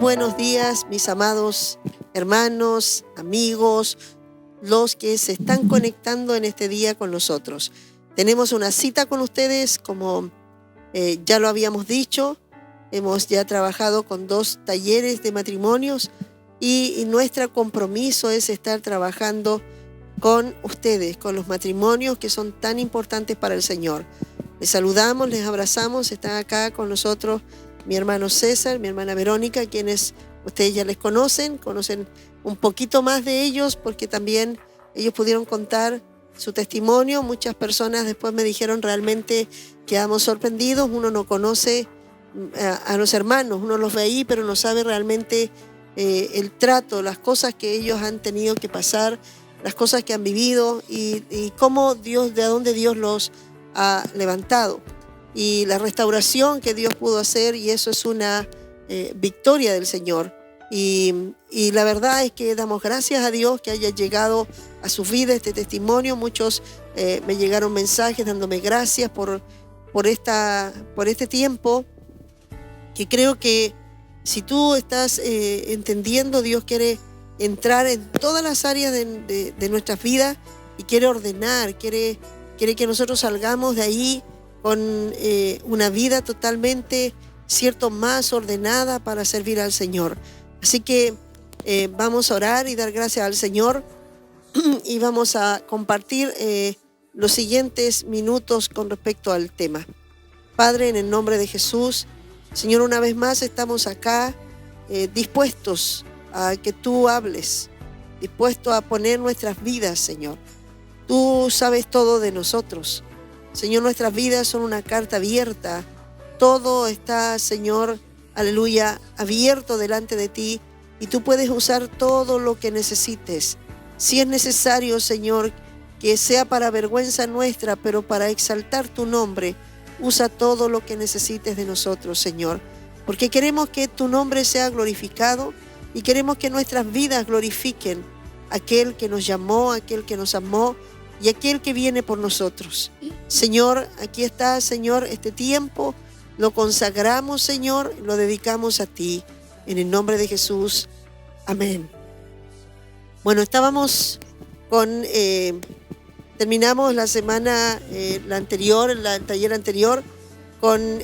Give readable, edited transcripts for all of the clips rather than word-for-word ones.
buenos días, mis amados hermanos, amigos, los que se están conectando en este día con nosotros. Tenemos una cita con ustedes, como ya lo habíamos dicho. Hemos ya trabajado con 2 talleres de matrimonios y nuestro compromiso es estar trabajando con ustedes, con los matrimonios que son tan importantes para el Señor. Les saludamos, les abrazamos. Están acá con nosotros mi hermano César, mi hermana Verónica, quienes ustedes ya les conocen un poquito más de ellos, porque también ellos pudieron contar su testimonio. Muchas personas después me dijeron, realmente quedamos sorprendidos. Uno no conoce a los hermanos, uno los ve ahí, pero no sabe realmente el trato, las cosas que ellos han tenido que pasar, las cosas que han vivido y cómo Dios, de dónde Dios los ha levantado y la restauración que Dios pudo hacer, y eso es una victoria del Señor. Y la verdad es que damos gracias a Dios que haya llegado a su vida este testimonio. Muchos me llegaron mensajes dándome gracias por este tiempo, que creo que si tú estás entendiendo, Dios quiere entrar en todas las áreas de nuestras vidas y quiere ordenar, quiere que nosotros salgamos de ahí con una vida totalmente, más ordenada para servir al Señor. Así que vamos a orar y dar gracias al Señor y vamos a compartir los siguientes minutos con respecto al tema. Padre, en el nombre de Jesús, Señor, una vez más estamos acá dispuestos a que tú hables, dispuestos a poner nuestras vidas, Señor. Tú sabes todo de nosotros. Señor, nuestras vidas son una carta abierta. Todo está, Señor, aleluya, abierto delante de ti, y tú puedes usar todo lo que necesites. Si es necesario, Señor, que sea para vergüenza nuestra, pero para exaltar tu nombre, usa todo lo que necesites de nosotros, Señor, porque queremos que tu nombre sea glorificado y queremos que nuestras vidas glorifiquen a aquel que nos llamó, a aquel que nos amó y a aquel que viene por nosotros. Señor, aquí está, Señor, este tiempo. Lo consagramos, Señor, lo dedicamos a ti. En el nombre de Jesús. Amén. Bueno, estábamos terminamos la semana, el taller anterior, con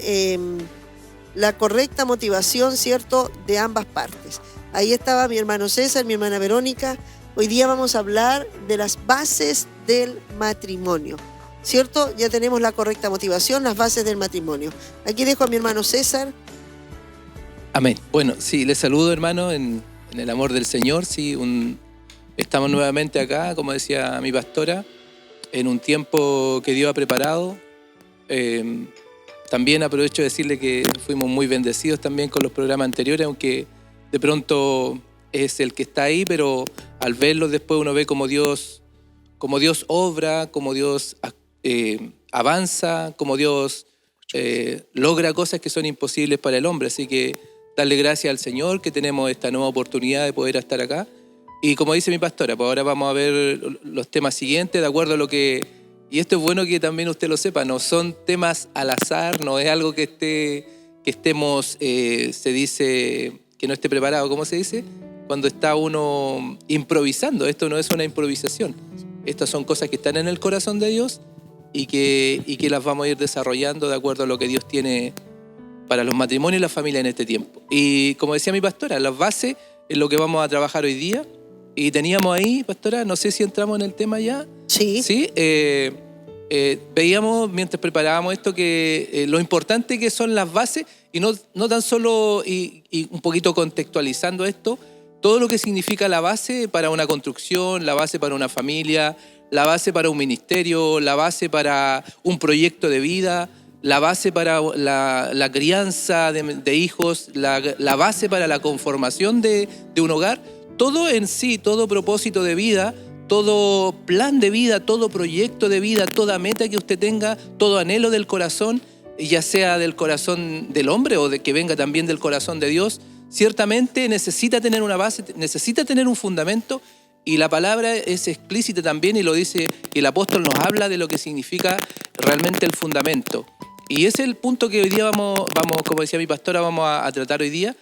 la correcta motivación, ¿cierto?, de ambas partes. Ahí estaba mi hermano César, mi hermana Verónica. Hoy día vamos a hablar de las bases del matrimonio. ¿Cierto? Ya tenemos la correcta motivación, las bases del matrimonio. Aquí dejo a mi hermano César. Amén. Bueno, sí, les saludo, hermano, en el amor del Señor. Sí, estamos nuevamente acá, como decía mi pastora, en un tiempo que Dios ha preparado. También aprovecho de decirle que fuimos muy bendecidos también con los programas anteriores, aunque de pronto es el que está ahí, pero al verlos después uno ve cómo Dios obra, cómo Dios avanza, como Dios logra cosas que son imposibles para el hombre. Así que darle gracias al Señor que tenemos esta nueva oportunidad de poder estar acá. Y como dice mi pastora, pues ahora vamos a ver los temas siguientes de acuerdo a lo que... Y esto es bueno que también usted lo sepa, no son temas al azar, no es algo que estemos, se dice, que no esté preparado, ¿cómo se dice? Cuando está uno improvisando. Esto no es una improvisación. Estas son cosas que están en el corazón de Dios y que las vamos a ir desarrollando de acuerdo a lo que Dios tiene para los matrimonios y la familia en este tiempo. Y como decía mi pastora, las bases es lo que vamos a trabajar hoy día. Y teníamos ahí, pastora, no sé si entramos en el tema ya. Sí. Sí. Veíamos mientras preparábamos esto que lo importante que son las bases y no tan solo, y un poquito contextualizando esto, todo lo que significa la base para una construcción, la base para una familia, la base para un ministerio, la base para un proyecto de vida, la base para la crianza de hijos, la base para la conformación de un hogar. Todo en sí, todo propósito de vida, todo plan de vida, todo proyecto de vida, toda meta que usted tenga, todo anhelo del corazón, ya sea del corazón del hombre o de que venga también del corazón de Dios, ciertamente necesita tener una base, necesita tener un fundamento, y la palabra es explícita también y lo dice, y el apóstol nos habla de lo que significa realmente el fundamento. Y ese es el punto que hoy día vamos como decía mi pastora, vamos a tratar hoy día.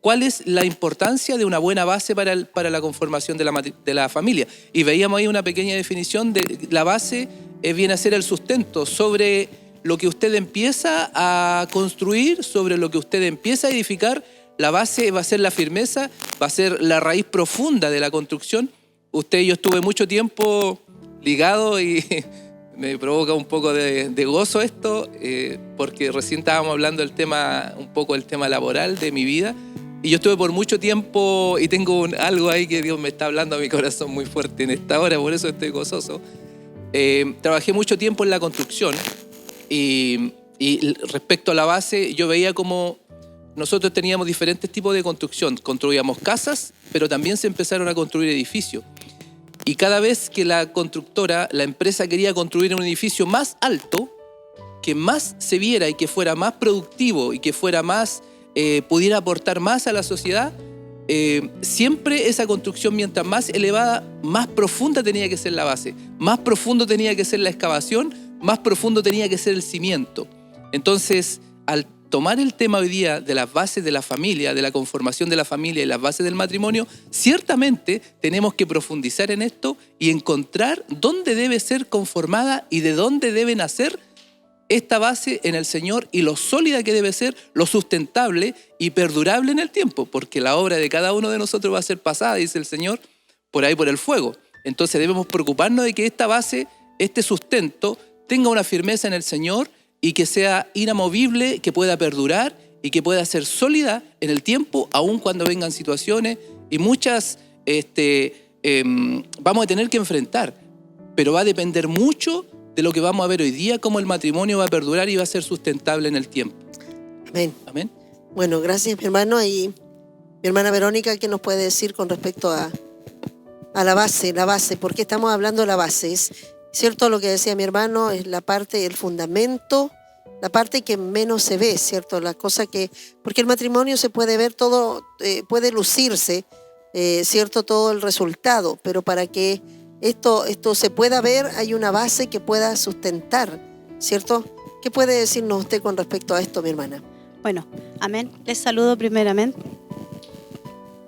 ¿cuál es la importancia de una buena base para la conformación de la familia? Y veíamos ahí una pequeña definición de la base viene a ser el sustento sobre lo que usted empieza a construir, sobre lo que usted empieza a edificar. La base va a ser la firmeza, va a ser la raíz profunda de la construcción. Yo estuve mucho tiempo ligado y me provoca un poco de gozo esto, porque recién estábamos hablando del tema, un poco del tema laboral de mi vida. Y yo estuve por mucho tiempo y tengo algo ahí que Dios me está hablando a mi corazón muy fuerte en esta hora, por eso estoy gozoso. Trabajé mucho tiempo en la construcción y respecto a la base, yo veía como nosotros teníamos diferentes tipos de construcción. Construíamos casas, pero también se empezaron a construir edificios. Y cada vez que la constructora, la empresa quería construir un edificio más alto, que más se viera y que fuera más productivo y que fuera más, pudiera aportar más a la sociedad, siempre esa construcción, mientras más elevada, más profunda tenía que ser la base, más profundo tenía que ser la excavación, más profundo tenía que ser el cimiento. Entonces, al tomar el tema hoy día de las bases de la familia, de la conformación de la familia y las bases del matrimonio, ciertamente tenemos que profundizar en esto y encontrar dónde debe ser conformada y de dónde debe nacer esta base en el Señor y lo sólida que debe ser, lo sustentable y perdurable en el tiempo, porque la obra de cada uno de nosotros va a ser pasada, dice el Señor, por ahí por el fuego. Entonces debemos preocuparnos de que esta base, este sustento, tenga una firmeza en el Señor y que sea inamovible, que pueda perdurar y que pueda ser sólida en el tiempo, aun cuando vengan situaciones y muchas vamos a tener que enfrentar, pero va a depender mucho de lo que vamos a ver hoy día, cómo el matrimonio va a perdurar y va a ser sustentable en el tiempo. Amén. Amén. Bueno, gracias, mi hermano. Y mi hermana Verónica, ¿qué nos puede decir con respecto a la base? La base, ¿por qué estamos hablando de la base? Es cierto lo que decía mi hermano, es la parte, el fundamento, la parte que menos se ve, ¿cierto? La cosa que, porque el matrimonio se puede ver todo, puede lucirse, ¿cierto? Todo el resultado, pero para que esto se pueda ver, hay una base que pueda sustentar, ¿cierto? ¿Qué puede decirnos usted con respecto a esto, mi hermana? Bueno, amén. Les saludo primeramente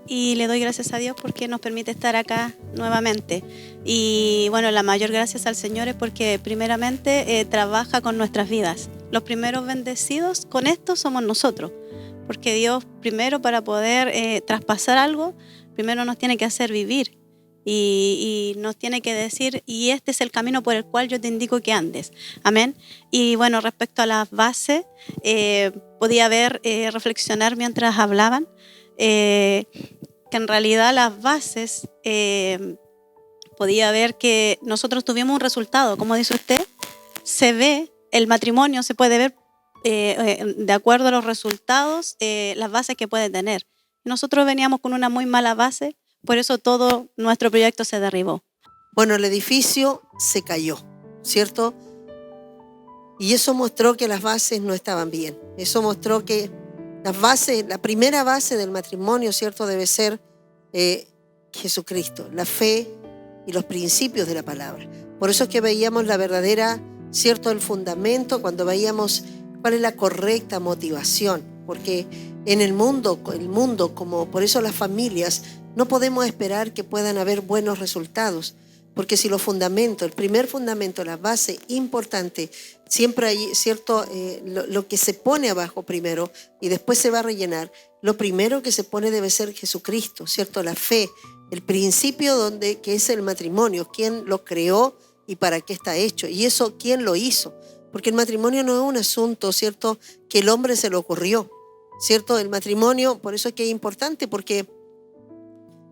y le doy gracias a Dios porque nos permite estar acá nuevamente. Y bueno, la mayor gracias al Señor es porque primeramente trabaja con nuestras vidas. Los primeros bendecidos con esto somos nosotros, porque Dios primero, para poder traspasar algo, primero nos tiene que hacer vivir. Y nos tiene que decir, y este es el camino por el cual yo te indico que andes. Amén. Y bueno, respecto a las bases, podía ver, reflexionar mientras hablaban, que en realidad las bases, podía ver que nosotros tuvimos un resultado, como dice usted, se ve, el matrimonio se puede ver de acuerdo a los resultados, las bases que puede tener. Nosotros veníamos con una muy mala base, por eso todo nuestro proyecto se derribó. Bueno, el edificio se cayó, ¿cierto? Y eso mostró que las bases no estaban bien. Eso mostró que las bases, la primera base del matrimonio, ¿cierto? Debe ser Jesucristo, la fe y los principios de la palabra. Por eso es que veíamos la verdadera, ¿cierto? El fundamento, cuando veíamos cuál es la correcta motivación. Porque en el mundo, como por eso las familias, no podemos esperar que puedan haber buenos resultados, porque si los fundamentos, el primer fundamento, la base importante, siempre hay, ¿cierto? Lo que se pone abajo primero y después se va a rellenar. Lo primero que se pone debe ser Jesucristo, ¿cierto? La fe, el principio que es el matrimonio, quién lo creó y para qué está hecho. Y eso, quién lo hizo. Porque el matrimonio no es un asunto, ¿cierto?, que el hombre se le ocurrió, ¿cierto? El matrimonio, por eso es que es importante, porque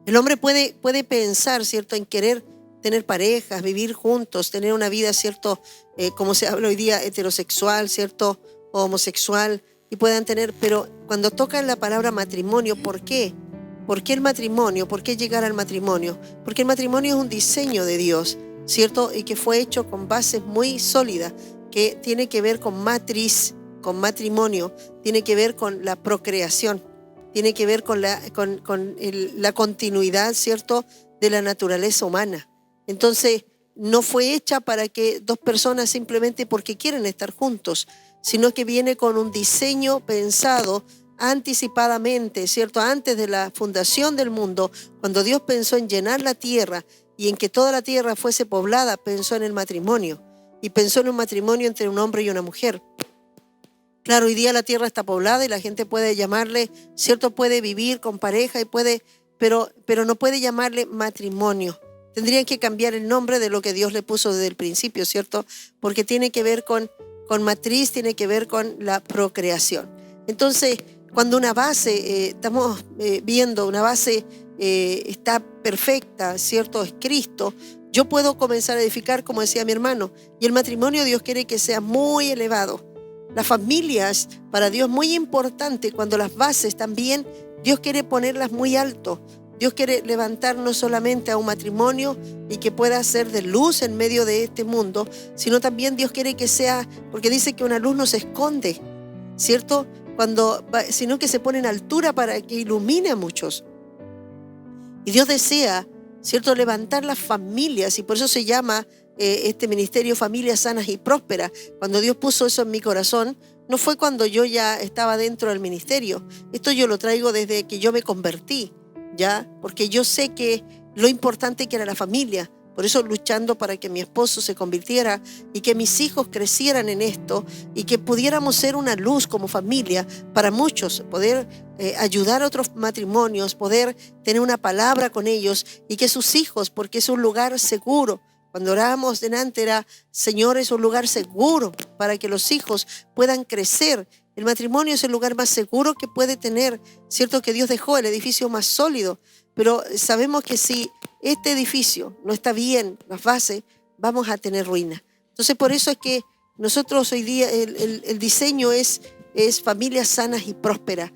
el hombre puede pensar, ¿cierto?, en querer tener parejas, vivir juntos, tener una vida, ¿cierto?, como se habla hoy día, heterosexual, ¿cierto?, o homosexual, y puedan tener, pero cuando tocan la palabra matrimonio, ¿por qué? ¿Por qué el matrimonio? ¿Por qué llegar al matrimonio? Porque el matrimonio es un diseño de Dios, ¿cierto?, y que fue hecho con bases muy sólidas, que tiene que ver con matriz, con matrimonio, tiene que ver con la procreación, tiene que ver con la continuidad, ¿cierto?, de la naturaleza humana. Entonces, no fue hecha para que dos personas simplemente porque quieren estar juntos, sino que viene con un diseño pensado anticipadamente, ¿cierto? Antes de la fundación del mundo, cuando Dios pensó en llenar la tierra y en que toda la tierra fuese poblada, pensó en el matrimonio y pensó en un matrimonio entre un hombre y una mujer. Claro, hoy día la tierra está poblada y la gente puede llamarle, ¿cierto? Puede vivir con pareja y puede, pero no puede llamarle matrimonio. Tendrían que cambiar el nombre de lo que Dios le puso desde el principio, ¿cierto? Porque tiene que ver con matriz, tiene que ver con la procreación. Entonces, cuando una base, estamos viendo, una base está perfecta, ¿cierto? Es Cristo. Yo puedo comenzar a edificar, como decía mi hermano, y el matrimonio Dios quiere que sea muy elevado. Las familias, para Dios, muy importante, cuando las bases también, Dios quiere ponerlas muy alto. Dios quiere levantar no solamente a un matrimonio y que pueda ser de luz en medio de este mundo, sino también Dios quiere que sea, porque dice que una luz no se esconde, ¿cierto? Sino que se pone en altura para que ilumine a muchos. Y Dios desea, ¿cierto?, levantar las familias, y por eso se llama este ministerio Familias Sanas y Prósperas. Cuando Dios puso eso en mi corazón, no fue cuando yo ya estaba dentro del ministerio. Esto yo lo traigo desde que yo me convertí, ¿ya? Porque yo sé que lo importante que era la familia. Por eso luchando para que mi esposo se convirtiera y que mis hijos crecieran en esto y que pudiéramos ser una luz como familia para muchos, poder ayudar a otros matrimonios, poder tener una palabra con ellos y que sus hijos, porque es un lugar seguro. Cuando orábamos delante era, Señor, es un lugar seguro para que los hijos puedan crecer. El matrimonio es el lugar más seguro que puede tener, ¿cierto? Que Dios dejó, el edificio más sólido. Pero sabemos que si este edificio no está bien, las bases, vamos a tener ruina. Entonces, por eso es que nosotros hoy día, el diseño es familias sanas y prósperas.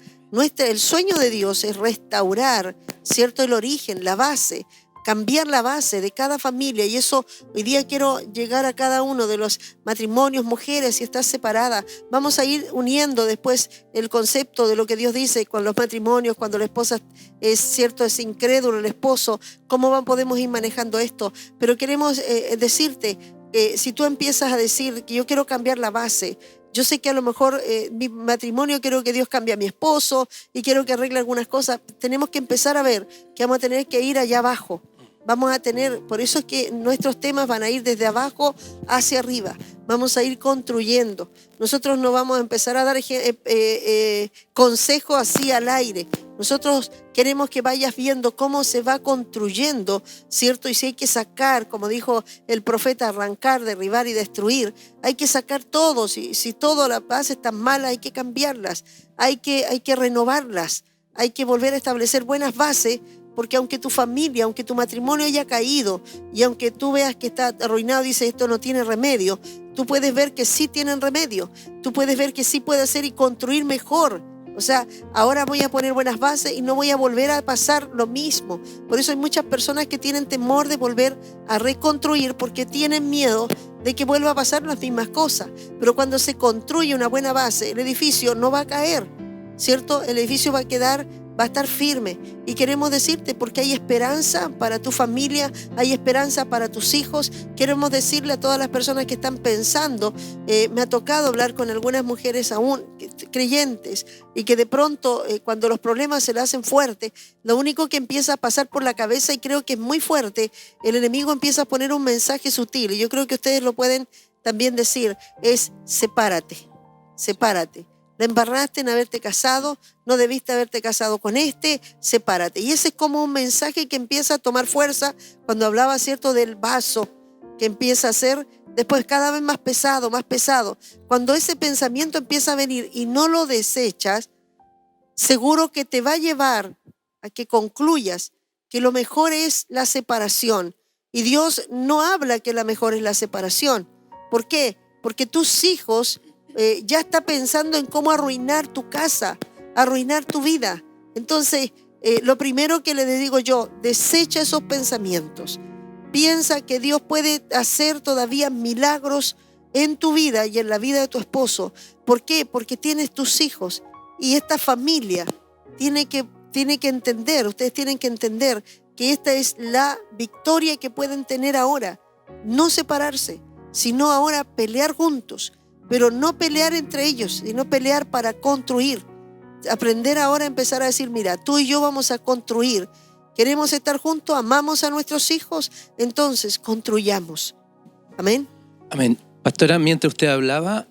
El sueño de Dios es restaurar, ¿cierto?, el origen, la base, cambiar la base de cada familia. Y eso hoy día quiero llegar a cada uno de los matrimonios, mujeres, si estás separada. Vamos a ir uniendo después el concepto de lo que Dios dice con los matrimonios, cuando la esposa es incrédulo, el esposo, cómo podemos ir manejando esto. Pero queremos decirte, si tú empiezas a decir que yo quiero cambiar la base, yo sé que a lo mejor mi matrimonio quiero que Dios cambie a mi esposo y quiero que arregle algunas cosas. Tenemos que empezar a ver que vamos a tener que ir allá abajo. Vamos a tener, por eso es que nuestros temas van a ir desde abajo hacia arriba. Vamos a ir construyendo. Nosotros no vamos a empezar a dar consejos así al aire. Nosotros queremos que vayas viendo cómo se va construyendo, ¿cierto? Y si hay que sacar, como dijo el profeta, arrancar, derribar y destruir, hay que sacar todo. Si todas las bases están malas, hay que cambiarlas, hay que renovarlas, hay que volver a establecer buenas bases, porque aunque tu familia, aunque tu matrimonio haya caído y aunque tú veas que está arruinado, dice esto no tiene remedio, tú puedes ver que sí tienen remedio, tú puedes ver que sí puede hacer y construir mejor. O sea, ahora voy a poner buenas bases y no voy a volver a pasar lo mismo. Por eso hay muchas personas que tienen temor de volver a reconstruir porque tienen miedo de que vuelva a pasar las mismas cosas. Pero cuando se construye una buena base, el edificio no va a caer, ¿cierto? El edificio va a estar firme. Y queremos decirte, porque hay esperanza para tu familia, hay esperanza para tus hijos. Queremos decirle a todas las personas que están pensando, me ha tocado hablar con algunas mujeres aún creyentes y que de pronto cuando los problemas se le hacen fuertes, lo único que empieza a pasar por la cabeza, y creo que es muy fuerte, el enemigo empieza a poner un mensaje sutil, y yo creo que ustedes lo pueden también decir, es sepárate, sepárate. La embarraste en haberte casado, no debiste haberte casado con sepárate. Y ese es como un mensaje que empieza a tomar fuerza cuando hablaba, ¿cierto?, del vaso, que empieza a ser después cada vez más pesado, más pesado. Cuando ese pensamiento empieza a venir y no lo desechas, seguro que te va a llevar a que concluyas que lo mejor es la separación. Y Dios no habla que la mejor es la separación. ¿Por qué? Porque tus hijos ya está pensando en cómo arruinar tu casa, arruinar tu vida. Entonces, lo primero que le digo yo, desecha esos pensamientos. Piensa que Dios puede hacer todavía milagros en tu vida y en la vida de tu esposo. ¿Por qué? Porque tienes tus hijos y esta familia tiene que entender, ustedes tienen que entender que esta es la victoria que pueden tener ahora. No separarse, sino ahora pelear juntos. Pero no pelear entre ellos, sino pelear para construir. aprender ahora a empezar a decir, mira, tú y yo vamos a construir. Queremos estar juntos, amamos a nuestros hijos, entonces construyamos. Amén. Amén. Pastora, mientras usted hablaba,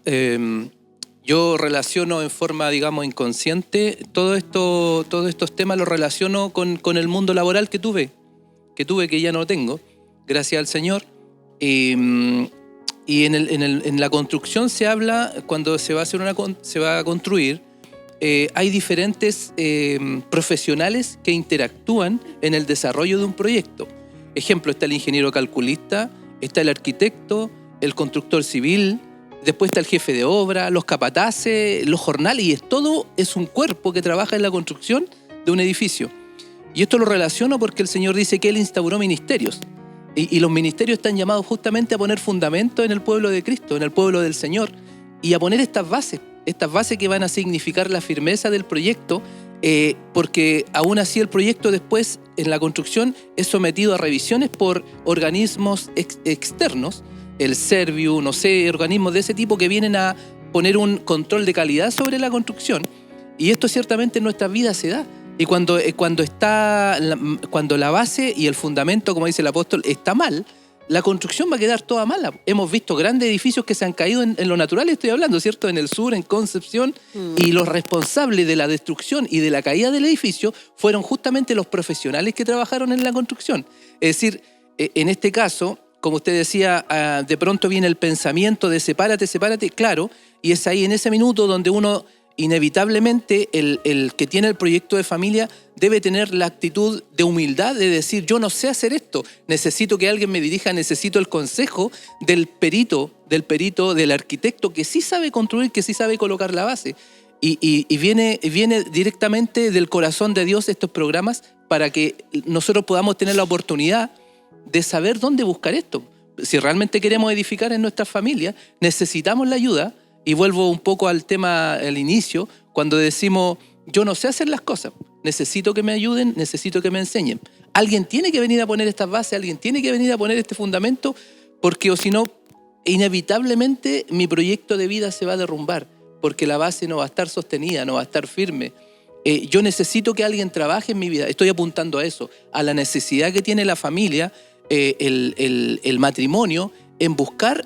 yo relaciono en forma, digamos, inconsciente todos estos temas, los relaciono con el mundo laboral que tuve, que ya no lo tengo, gracias al Señor. Y en la construcción se habla, cuando se va a construir, hay diferentes profesionales que interactúan en el desarrollo de un proyecto. Ejemplo, está el ingeniero calculista, está el arquitecto, el constructor civil, después está el jefe de obra, los capataces, los jornales, y todo es un cuerpo que trabaja en la construcción de un edificio. Y esto lo relaciono porque el Señor dice que Él instauró ministerios. Y los ministerios están llamados justamente a poner fundamento en el pueblo de Cristo, en el pueblo del Señor, y a poner estas bases que van a significar la firmeza del proyecto, porque aún así el proyecto después en la construcción es sometido a revisiones por organismos externos, el Serviu, no sé, organismos de ese tipo que vienen a poner un control de calidad sobre la construcción. Y esto ciertamente en nuestras vidas se da. Y cuando la base y el fundamento, como dice el apóstol, está mal, la construcción va a quedar toda mala. Hemos visto grandes edificios que se han caído en lo natural, estoy hablando, ¿cierto? En el sur, en Concepción, y los responsables de la destrucción y de la caída del edificio fueron justamente los profesionales que trabajaron en la construcción. Es decir, en este caso, como usted decía, de pronto viene el pensamiento de sepárate, claro, y es ahí en ese minuto donde uno inevitablemente el que tiene el proyecto de familia debe tener la actitud de humildad de decir, yo no sé hacer esto, necesito que alguien me dirija, necesito el consejo del perito, del arquitecto que sí sabe construir, que sí sabe colocar la base. Y viene directamente del corazón de Dios estos programas para que nosotros podamos tener la oportunidad de saber dónde buscar esto. Si realmente queremos edificar en nuestra familia, necesitamos la ayuda. Y vuelvo un poco al tema al inicio, cuando decimos, yo no sé hacer las cosas, necesito que me ayuden, necesito que me enseñen. Alguien tiene que venir a poner estas bases, alguien tiene que venir a poner este fundamento, porque o si no, inevitablemente mi proyecto de vida se va a derrumbar, porque la base no va a estar sostenida, no va a estar firme. Yo necesito que alguien trabaje en mi vida, estoy apuntando a eso, a la necesidad que tiene la familia, el matrimonio, en buscar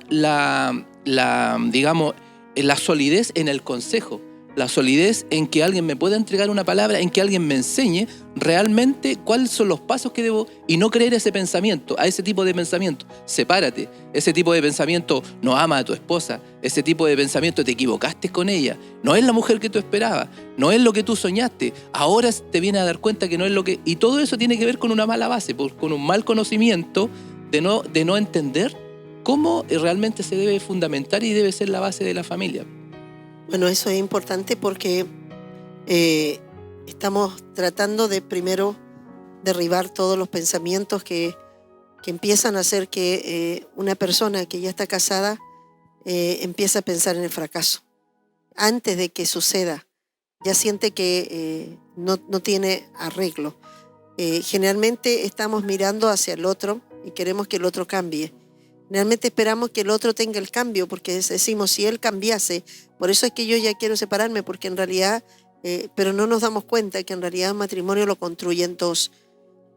digamos, la solidez en el consejo, la solidez en que alguien me pueda entregar una palabra, en que alguien me enseñe realmente cuáles son los pasos que debo, y no creer ese pensamiento, a ese tipo de pensamiento, sepárate, ese tipo de pensamiento, no ama a tu esposa, ese tipo de pensamiento, te equivocaste con ella, no es la mujer que tú esperabas, no es lo que tú soñaste, ahora te vienes a dar cuenta que no es lo que... Y todo eso tiene que ver con una mala base, con un mal conocimiento de no entender cómo realmente se debe fundamentar y debe ser la base de la familia. Bueno, eso es importante porque estamos tratando de primero derribar todos los pensamientos que empiezan a hacer que una persona que ya está casada empiece a pensar en el fracaso. Antes de que suceda, ya siente que no tiene arreglo. Generalmente estamos mirando hacia el otro y queremos que el otro cambie. Realmente esperamos que el otro tenga el cambio, porque decimos, si él cambiase, por eso es que yo ya quiero separarme, porque en realidad, pero no nos damos cuenta que en realidad un matrimonio lo construyen dos.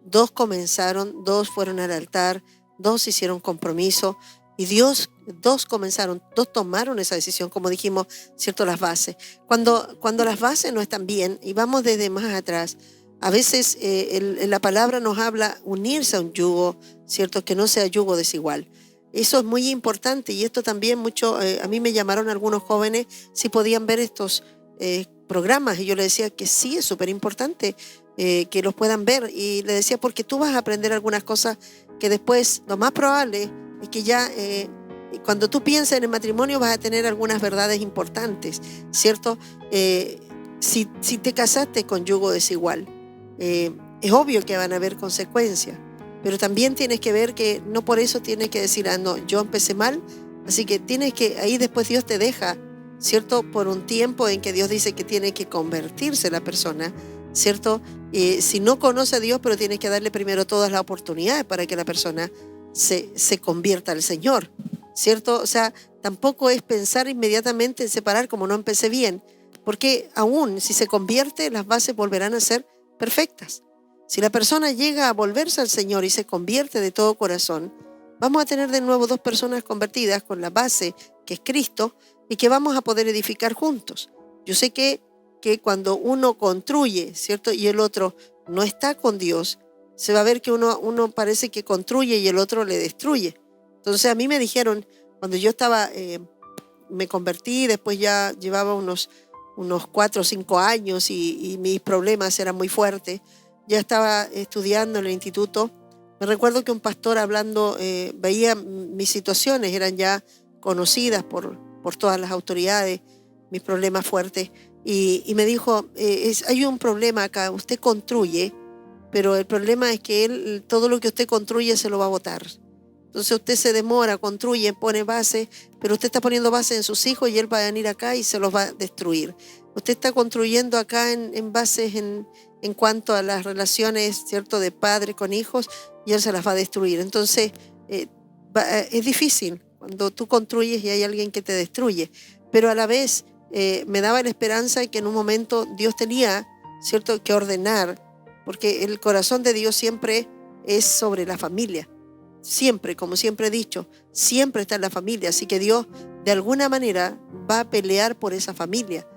Dos comenzaron, dos fueron al altar, dos hicieron compromiso, y dos tomaron esa decisión, como dijimos, ¿cierto? Las bases. Cuando las bases no están bien, y vamos desde más atrás, a veces la palabra nos habla unirse a un yugo, ¿cierto? Que no sea yugo desigual. Eso es muy importante, y esto también mucho, a mí me llamaron algunos jóvenes si podían ver estos programas, y yo les decía que sí, es súper importante que los puedan ver, y les decía, porque tú vas a aprender algunas cosas que después, lo más probable es que ya cuando tú piensas en el matrimonio vas a tener algunas verdades importantes, ¿cierto? Si te casaste con yugo desigual, es obvio que van a haber consecuencias. Pero también tienes que ver que no por eso tienes que decir, no, yo empecé mal, así que tienes que, ahí después Dios te deja, ¿cierto? Por un tiempo en que Dios dice que tiene que convertirse la persona, ¿cierto? Si no conoce a Dios, pero tienes que darle primero todas las oportunidades para que la persona se convierta al Señor, ¿cierto? O sea, tampoco es pensar inmediatamente en separar como no empecé bien. Porque aún si se convierte, las bases volverán a ser perfectas. Si la persona llega a volverse al Señor y se convierte de todo corazón, vamos a tener de nuevo 2 personas convertidas con la base que es Cristo y que vamos a poder edificar juntos. Yo sé que cuando uno construye, ¿cierto? Y el otro no está con Dios, se va a ver que uno parece que construye y el otro le destruye. Entonces a mí me dijeron, cuando yo estaba, me convertí, después ya llevaba unos 4 o 5 años y mis problemas eran muy fuertes. Ya estaba estudiando en el instituto. Me recuerdo que un pastor hablando, veía mis situaciones, eran ya conocidas por todas las autoridades, mis problemas fuertes, y me dijo, hay un problema acá, usted construye, pero el problema es que todo lo que usted construye se lo va a botar. Entonces usted se demora, construye, pone base, pero usted está poniendo base en sus hijos y él va a venir acá y se los va a destruir. Usted está construyendo acá en bases en cuanto a las relaciones, ¿cierto?, de padre con hijos, y él se las va a destruir. Entonces es difícil cuando tú construyes y hay alguien que te destruye, pero a la vez me daba la esperanza de que en un momento Dios tenía, ¿cierto?, que ordenar, porque el corazón de Dios siempre es sobre la familia. Siempre, como siempre he dicho, siempre está en la familia. Así que Dios de alguna manera va a pelear por esa familia,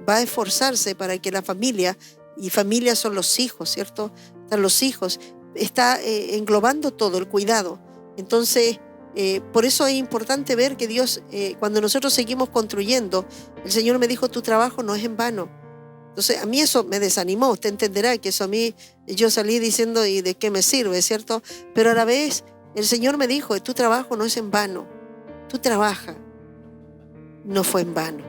va a esforzarse para que la familia, y familia son los hijos, ¿cierto? Están los hijos, está englobando todo el cuidado. Entonces, por eso es importante ver que Dios, cuando nosotros seguimos construyendo, el Señor me dijo, tu trabajo no es en vano. Entonces, a mí eso me desanimó. Usted entenderá que eso a mí, yo salí diciendo, ¿y de qué me sirve, cierto? Pero a la vez, el Señor me dijo, tu trabajo no es en vano. Tu trabajo no fue en vano.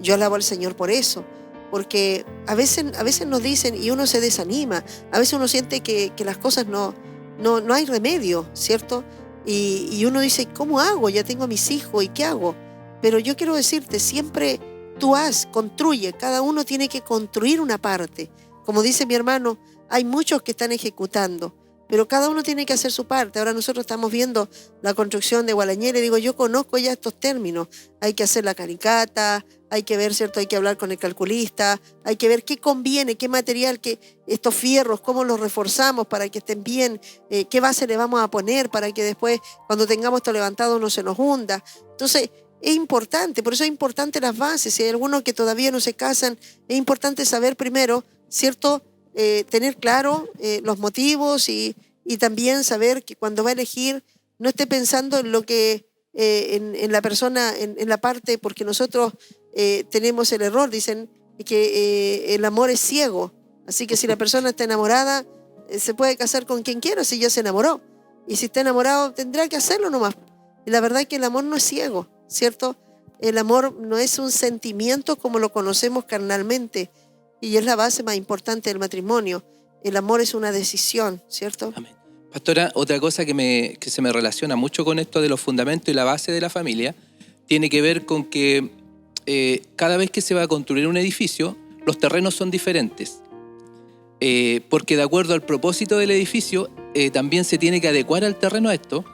Yo alabo al Señor por eso, porque a veces nos dicen y uno se desanima. A veces uno siente que las cosas no hay remedio, ¿cierto? Y uno dice, ¿cómo hago? Ya tengo a mis hijos, ¿y qué hago? Pero yo quiero decirte, siempre construye. Cada uno tiene que construir una parte. Como dice mi hermano, hay muchos que están ejecutando, pero cada uno tiene que hacer su parte. Ahora nosotros estamos viendo la construcción de Gualañere. Digo, yo conozco ya estos términos. Hay que hacer la caricata, hay que ver, ¿cierto? Hay que hablar con el calculista, hay que ver qué conviene, qué material, estos fierros, cómo los reforzamos para que estén bien, qué base le vamos a poner para que después, cuando tengamos esto levantado, no se nos hunda. Entonces, es importante, por eso es importante las bases. Si hay algunos que todavía no se casan, es importante saber primero, ¿cierto?, tener claro los motivos y también saber que cuando va a elegir no esté pensando en lo que en la persona, en la parte, porque nosotros tenemos el error, dicen que el amor es ciego, así que si la persona está enamorada se puede casar con quien quiera si ya se enamoró, y si está enamorado tendrá que hacerlo nomás. Y la verdad es que el amor no es ciego, ¿cierto? El amor no es un sentimiento como lo conocemos carnalmente, y es la base más importante del matrimonio. El amor es una decisión, ¿cierto? Amén. Pastora, otra cosa que se me relaciona mucho con esto de los fundamentos y la base de la familia, tiene que ver con que cada vez que se va a construir un edificio, los terrenos son diferentes. Porque de acuerdo al propósito del edificio, también se tiene que adecuar al terreno a esto.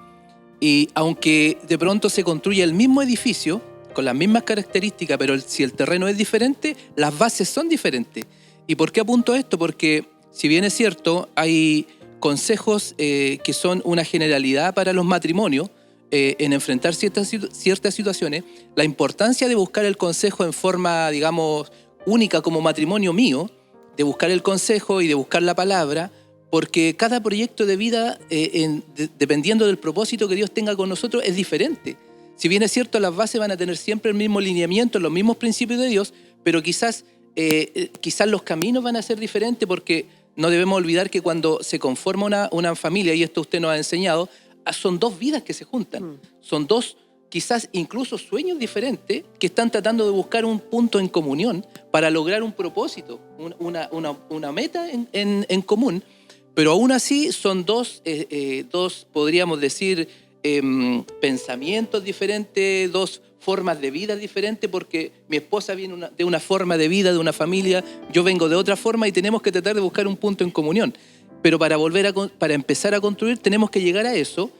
Y aunque de pronto se construya el mismo edificio, con las mismas características, pero si el terreno es diferente, las bases son diferentes. ¿Y por qué apunto a esto? Porque si bien es cierto, hay consejos que son una generalidad para los matrimonios en enfrentar ciertas situaciones, la importancia de buscar el consejo en forma, digamos, única como matrimonio mío, de buscar el consejo y de buscar la palabra, porque cada proyecto de vida, dependiendo del propósito que Dios tenga con nosotros, es diferente. Si bien es cierto, las bases van a tener siempre el mismo lineamiento, los mismos principios de Dios, pero quizás los caminos van a ser diferentes, porque no debemos olvidar que cuando se conforma una familia, y esto usted nos ha enseñado, son 2 vidas que se juntan. Son 2, quizás incluso sueños diferentes, que están tratando de buscar un punto en comunión para lograr un propósito, una meta en común. Pero aún así son 2, podríamos decir, pensamientos diferentes, 2 formas de vida diferentes, porque mi esposa viene de una forma de vida, de una familia, yo vengo de otra forma, y tenemos que tratar de buscar un punto en comunión. Pero para empezar a construir tenemos que llegar a eso,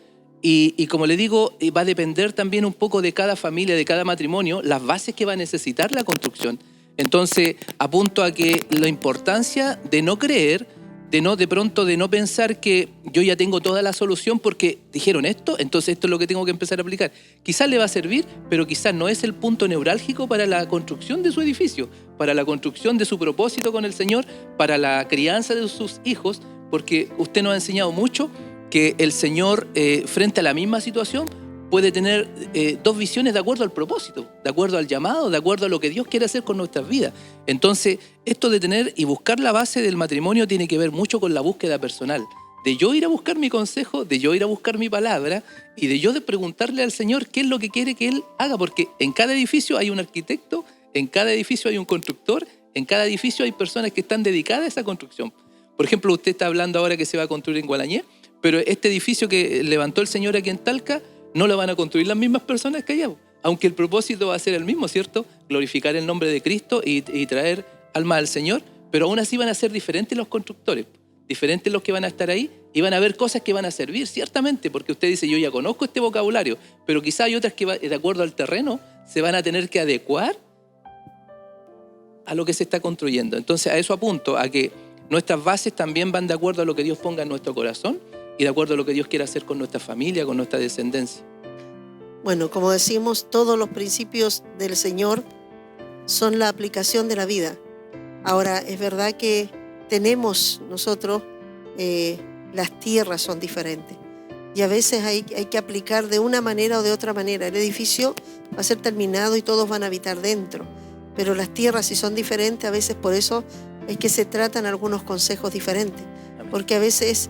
y como le digo, va a depender también un poco de cada familia, de cada matrimonio, las bases que va a necesitar la construcción. Entonces, apunto a que la importancia de no creer, de pronto de no pensar que yo ya tengo toda la solución porque dijeron esto, entonces esto es lo que tengo que empezar a aplicar. Quizás le va a servir, pero quizás no es el punto neurálgico para la construcción de su edificio, para la construcción de su propósito con el Señor, para la crianza de sus hijos, porque usted nos ha enseñado mucho que el Señor, frente a la misma situación, puede tener dos visiones de acuerdo al propósito, de acuerdo al llamado, de acuerdo a lo que Dios quiere hacer con nuestras vidas. Entonces, esto de tener y buscar la base del matrimonio tiene que ver mucho con la búsqueda personal, de yo ir a buscar mi consejo, de yo ir a buscar mi palabra y de yo de preguntarle al Señor qué es lo que quiere que Él haga, porque en cada edificio hay un arquitecto, en cada edificio hay un constructor, en cada edificio hay personas que están dedicadas a esa construcción. Por ejemplo, usted está hablando ahora que se va a construir en Gualañé, pero este edificio que levantó el Señor aquí en Talca, no lo van a construir las mismas personas que allá, aunque el propósito va a ser el mismo, ¿cierto? Glorificar el nombre de Cristo y traer alma al Señor, pero aún así van a ser diferentes los constructores, diferentes los que van a estar ahí y van a ver cosas que van a servir, ciertamente, porque usted dice, yo ya conozco este vocabulario, pero quizá hay otras que, de acuerdo al terreno, se van a tener que adecuar a lo que se está construyendo. Entonces, a eso apunto, a que nuestras bases también van de acuerdo a lo que Dios ponga en nuestro corazón y de acuerdo a lo que Dios quiera hacer con nuestra familia, con nuestra descendencia. Bueno, como decimos, todos los principios del Señor son la aplicación de la vida. Ahora, es verdad que tenemos nosotros, las tierras son diferentes y a veces hay que aplicar de una manera o de otra manera. El edificio va a ser terminado y todos van a habitar dentro, pero las tierras, si son diferentes, a veces por eso es que se tratan algunos consejos diferentes, porque a veces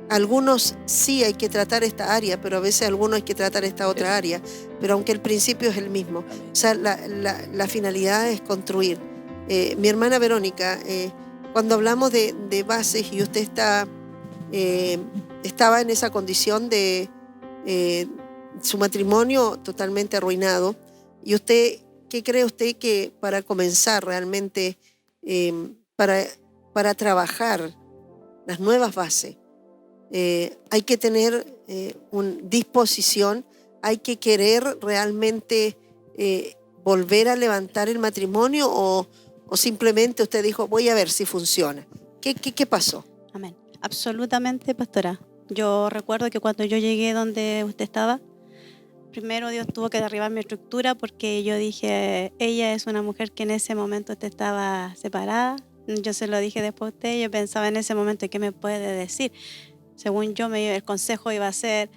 algunos sí hay que tratar esta área, pero a veces algunos hay que tratar esta otra área, pero aunque el principio es el mismo. O sea, la finalidad es construir. Mi hermana Verónica, cuando hablamos de bases y usted estaba en esa condición de su matrimonio totalmente arruinado, y usted, ¿qué cree usted que para comenzar realmente, para trabajar las nuevas bases, hay que tener una disposición, hay que querer realmente volver a levantar el matrimonio o simplemente usted dijo, voy a ver si funciona? ¿Qué pasó? Amén. Absolutamente, pastora. Yo recuerdo que cuando yo llegué donde usted estaba, primero Dios tuvo que derribar mi estructura porque yo dije, ella es una mujer que en ese momento usted estaba separada. Yo se lo dije después a usted, yo pensaba en ese momento, ¿qué me puede decir? Según yo, el consejo iba a ser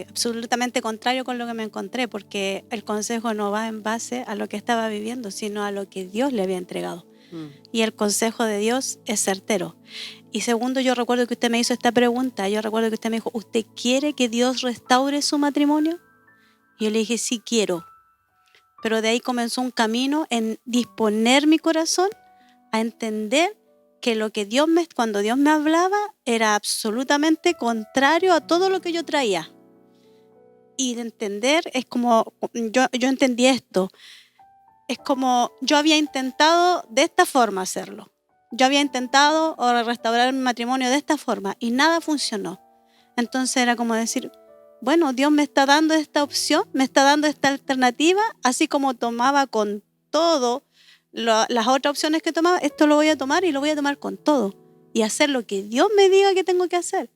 absolutamente contrario con lo que me encontré, porque el consejo no va en base a lo que estaba viviendo, sino a lo que Dios le había entregado. Y el consejo de Dios es certero. Y segundo, yo recuerdo que usted me hizo esta pregunta, yo recuerdo que usted me dijo, ¿usted quiere que Dios restaure su matrimonio? Y yo le dije, sí quiero. Pero de ahí comenzó un camino en disponer mi corazón a entender que lo que cuando Dios me hablaba era absolutamente contrario a todo lo que yo traía. Y de entender, es como, yo entendí esto, es como yo había intentado de esta forma hacerlo. Yo había intentado restaurar mi matrimonio de esta forma y nada funcionó. Entonces era como decir, bueno, Dios me está dando esta opción, me está dando esta alternativa, así como tomaba con todo las otras opciones que tomaba, esto lo voy a tomar y lo voy a tomar con todo y hacer lo que Dios me diga que tengo que hacer.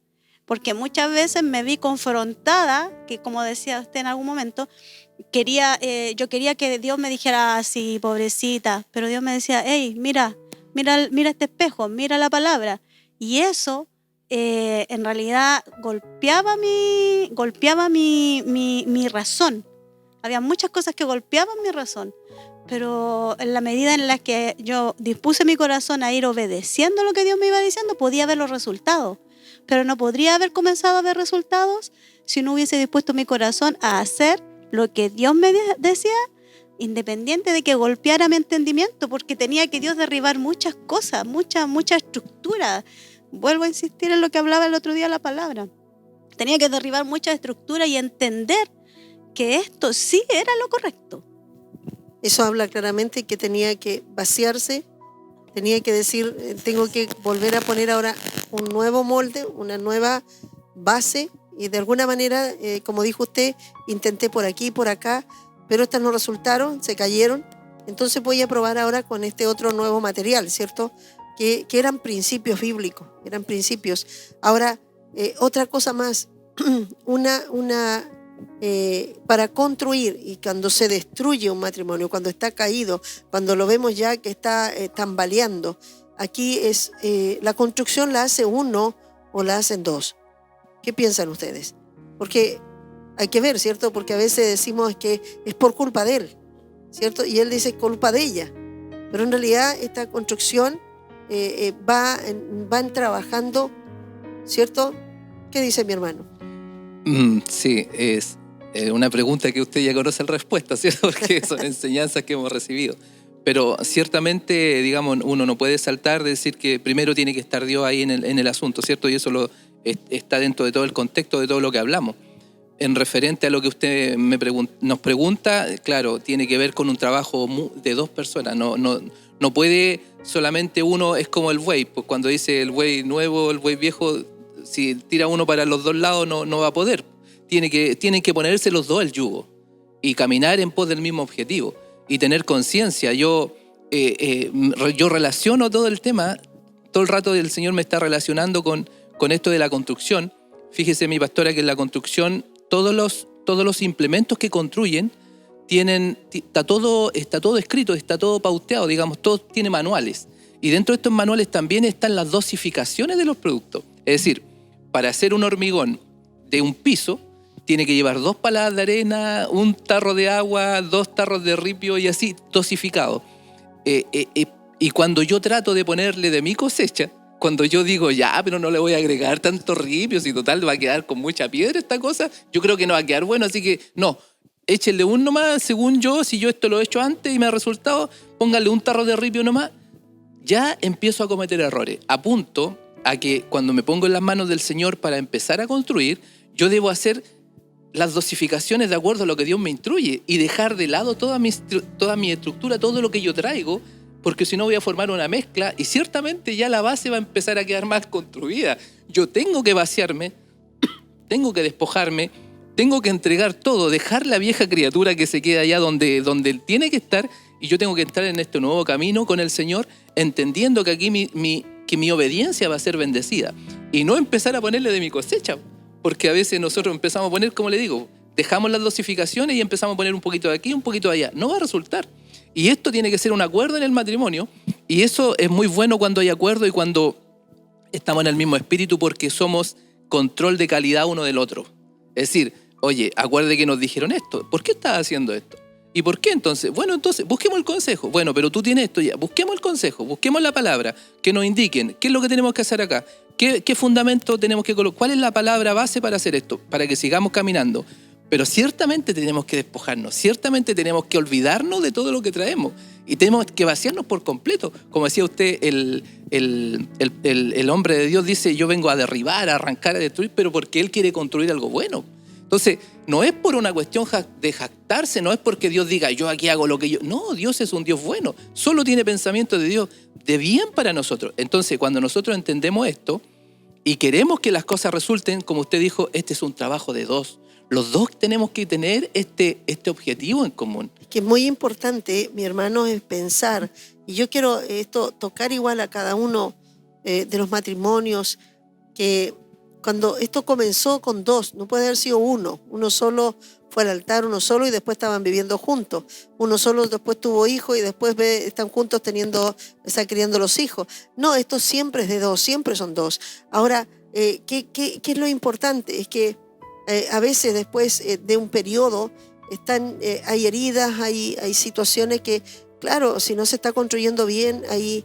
Porque muchas veces me vi confrontada, que como decía usted en algún momento, yo quería que Dios me dijera así, pobrecita, pero Dios me decía, hey, mira este espejo, mira la palabra. Y eso en realidad golpeaba mi razón. Había muchas cosas que golpeaban mi razón, pero en la medida en la que yo dispuse mi corazón a ir obedeciendo lo que Dios me iba diciendo, podía ver los resultados. Pero no podría haber comenzado a ver resultados si no hubiese dispuesto mi corazón a hacer lo que Dios me decía, independiente de que golpeara mi entendimiento, porque tenía que Dios derribar muchas cosas, mucha estructura. Vuelvo a insistir en lo que hablaba el otro día la palabra. Tenía que derribar mucha estructura y entender que esto sí era lo correcto. Eso habla claramente que tenía que vaciarse, tenía que decir, tengo que volver a poner ahora un nuevo molde, una nueva base, y de alguna manera, como dijo usted, intenté por aquí, por acá, pero estas no resultaron, se cayeron, Entonces voy a probar ahora con este otro nuevo material, ¿cierto? Que eran principios bíblicos, eran principios. Ahora, otra cosa más, para construir, y cuando se destruye un matrimonio, cuando está caído, cuando lo vemos ya que está tambaleando, aquí es la construcción la hace uno o la hacen dos. ¿Qué piensan ustedes? Porque hay que ver, ¿cierto? Porque a veces decimos que es por culpa de él, ¿cierto? Y él dice culpa de ella. Pero en realidad esta construcción van trabajando, ¿cierto? ¿Qué dice mi hermano? Sí, es una pregunta que usted ya conoce la respuesta, ¿cierto? Porque son enseñanzas que hemos recibido. Pero ciertamente, digamos, uno no puede saltar de decir que primero tiene que estar Dios ahí en el asunto, ¿cierto? Y eso está dentro de todo el contexto de todo lo que hablamos. En referente a lo que usted nos pregunta, claro, tiene que ver con un trabajo de dos personas. No puede solamente uno, es como el buey. Pues cuando dice el buey nuevo, el buey viejo, si tira uno para los dos lados no va a poder. Tienen que ponerse los dos al yugo y caminar en pos del mismo objetivo y tener conciencia. Yo relaciono todo el tema, todo el rato el Señor me está relacionando con esto de la construcción. Fíjese, mi pastora, que en la construcción todos los implementos que construyen está todo escrito, está todo pauteado, digamos, todo tiene manuales. Y dentro de estos manuales también están las dosificaciones de los productos. Es decir, para hacer un hormigón de un piso, tiene que llevar 2 paladas de arena, 1 tarro de agua, 2 tarros de ripio y así, dosificado. Y cuando yo trato de ponerle de mi cosecha, cuando yo digo, ya, pero no le voy a agregar tantos ripios y total va a quedar con mucha piedra esta cosa, yo creo que no va a quedar bueno, así que no, échenle un nomás, según yo, si yo esto lo he hecho antes y me ha resultado, pónganle 1 tarro de ripio nomás. Ya empiezo a cometer errores, a punto a que cuando me pongo en las manos del Señor para empezar a construir, yo debo hacer las dosificaciones de acuerdo a lo que Dios me instruye y dejar de lado toda mi estructura, todo lo que yo traigo, porque si no voy a formar una mezcla y ciertamente ya la base va a empezar a quedar mal construida. Yo tengo que vaciarme, tengo que despojarme, tengo que entregar todo, dejar la vieja criatura que se queda allá donde él tiene que estar, y yo tengo que entrar en este nuevo camino con el Señor, entendiendo que aquí mi obediencia va a ser bendecida y no empezar a ponerle de mi cosecha, porque a veces nosotros empezamos a poner, como le digo, dejamos las dosificaciones y empezamos a poner un poquito de aquí, un poquito de allá. No va a resultar. Y esto tiene que ser un acuerdo en el matrimonio, y eso es muy bueno cuando hay acuerdo y cuando estamos en el mismo espíritu, porque somos control de calidad uno del otro. Es decir, oye, acuerde que nos dijeron esto, ¿por qué estás haciendo esto? ¿Y por qué entonces? Bueno, entonces busquemos el consejo. Bueno, pero tú tienes esto ya, busquemos el consejo, busquemos la palabra, que nos indiquen qué es lo que tenemos que hacer acá, qué fundamento tenemos que colocar, cuál es la palabra base para hacer esto, para que sigamos caminando. Pero ciertamente tenemos que despojarnos, ciertamente tenemos que olvidarnos de todo lo que traemos y tenemos que vaciarnos por completo. Como decía usted, el hombre de Dios dice, yo vengo a derribar, a arrancar, a destruir, pero porque Él quiere construir algo bueno. Entonces, no es por una cuestión de jactarse, no es porque Dios diga, yo aquí hago lo que yo... No, Dios es un Dios bueno, solo tiene pensamiento de Dios, de bien para nosotros. Entonces, cuando nosotros entendemos esto y queremos que las cosas resulten, como usted dijo, este es un trabajo de dos. Los dos tenemos que tener este objetivo en común. Que es muy importante, mi hermano, es pensar, y yo quiero tocar igual a cada uno de los matrimonios, que cuando esto comenzó con dos, no puede haber sido uno solo fue al altar, uno solo, y después estaban viviendo juntos, uno solo después tuvo hijos y después están juntos están criando los hijos. No, esto siempre es de dos, siempre son dos. Ahora, ¿qué es lo importante? Es que a veces después de un periodo hay heridas, hay situaciones que, claro, si no se está construyendo bien, hay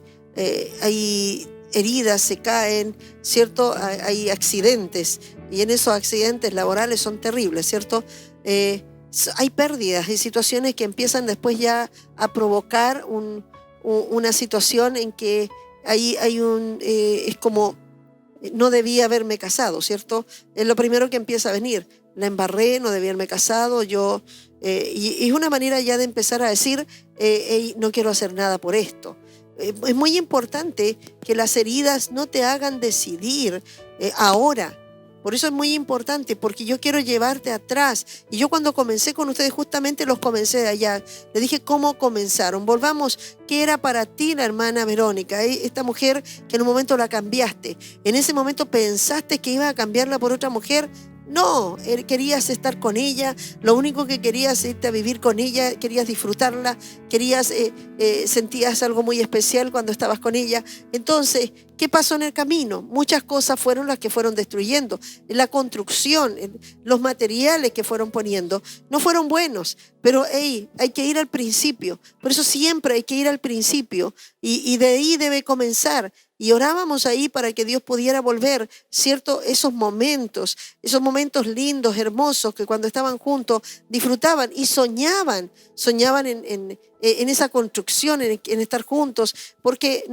heridas, se caen, ¿cierto? Hay accidentes, y en esos accidentes laborales son terribles, ¿cierto? Hay pérdidas, hay situaciones que empiezan después ya a provocar una situación en que es como, no debía haberme casado, ¿cierto? Es lo primero que empieza a venir. La embarré, no debía haberme casado, y es una manera ya de empezar a decir, no quiero hacer nada por esto. Es muy importante que las heridas no te hagan decidir ahora, Por eso es muy importante, porque yo quiero llevarte atrás. Y yo cuando comencé con ustedes, justamente los comencé de allá. Les dije cómo comenzaron. Volvamos, ¿qué era para ti la hermana Verónica? Esta mujer que en un momento la cambiaste. En ese momento pensaste que iba a cambiarla por otra mujer. No, querías estar con ella, lo único que querías irte a vivir con ella, querías disfrutarla, sentías algo muy especial cuando estabas con ella. Entonces, ¿qué pasó en el camino? Muchas cosas fueron las que fueron destruyendo. La construcción, los materiales que fueron poniendo, no fueron buenos, pero hay que ir al principio. Por eso siempre hay que ir al principio y de ahí debe comenzar. Y orábamos ahí para que Dios pudiera volver, ¿cierto? Esos momentos lindos, hermosos, que cuando estaban juntos disfrutaban y soñaban en esa construcción, en estar juntos, porque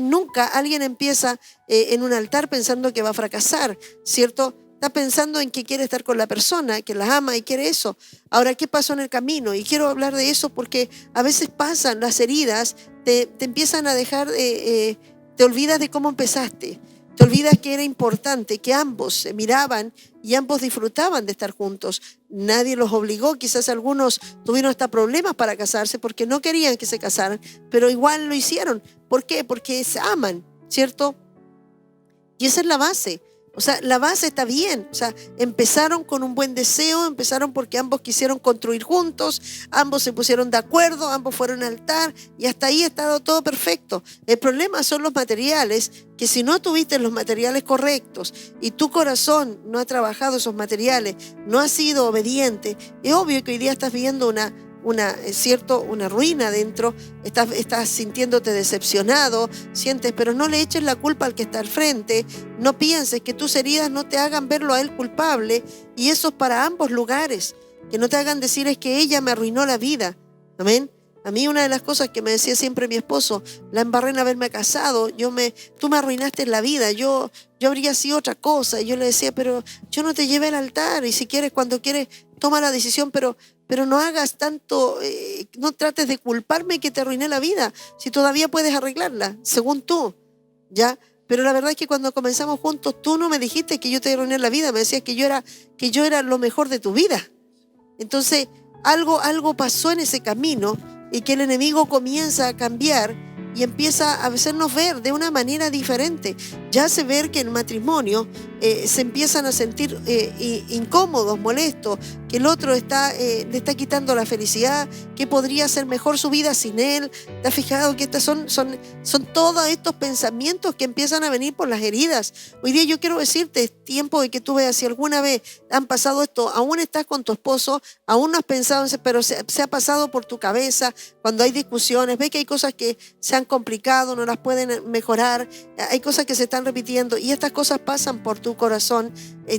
nunca alguien empieza en un altar pensando que va a fracasar, ¿cierto? Está pensando en que quiere estar con la persona, que la ama y quiere eso. Ahora, ¿qué pasó en el camino? Y quiero hablar de eso porque a veces pasan las heridas, te empiezan a dejar... te olvidas de cómo empezaste, te olvidas que era importante, que ambos se miraban y ambos disfrutaban de estar juntos. Nadie los obligó, quizás algunos tuvieron hasta problemas para casarse porque no querían que se casaran, pero igual lo hicieron. ¿Por qué? Porque se aman, ¿cierto? Y esa es la base. O sea, la base está bien. O sea, empezaron con un buen deseo, empezaron porque ambos quisieron construir juntos, ambos se pusieron de acuerdo, ambos fueron al altar y hasta ahí ha estado todo perfecto. El problema son los materiales, que si no tuviste los materiales correctos y tu corazón no ha trabajado esos materiales, no ha sido obediente, es obvio que hoy día estás viviendo una ruina dentro, estás sintiéndote decepcionado, pero no le eches la culpa al que está al frente, no pienses que tus heridas no te hagan verlo a él culpable, y eso es para ambos lugares, que no te hagan decir es que ella me arruinó la vida, amén. A mí una de las cosas que me decía siempre mi esposo, la embarré en haberme casado, tú me arruinaste la vida, yo habría sido otra cosa, y yo le decía, pero yo no te llevé al altar, y si quieres, cuando quieres, toma la decisión, pero no hagas tanto, no trates de culparme que te arruiné la vida, si todavía puedes arreglarla, según tú, ¿ya? Pero la verdad es que cuando comenzamos juntos, tú no me dijiste que yo te arruiné la vida, me decías que yo era lo mejor de tu vida. Entonces, algo pasó en ese camino y que el enemigo comienza a cambiar y empieza a hacernos ver de una manera diferente. Ya hace ver que en el matrimonio se empiezan a sentir incómodos, molestos, que el otro le está quitando la felicidad, que podría ser mejor su vida sin él. ¿Te has fijado que estos son todos estos pensamientos que empiezan a venir por las heridas? Hoy día yo quiero decirte, es tiempo de que tú veas si alguna vez han pasado esto, aún estás con tu esposo, aún no has pensado en eso, pero se ha pasado por tu cabeza cuando hay discusiones, ves que hay cosas que se han complicado, no las pueden mejorar, hay cosas que se están repitiendo y estas cosas pasan por tu corazón,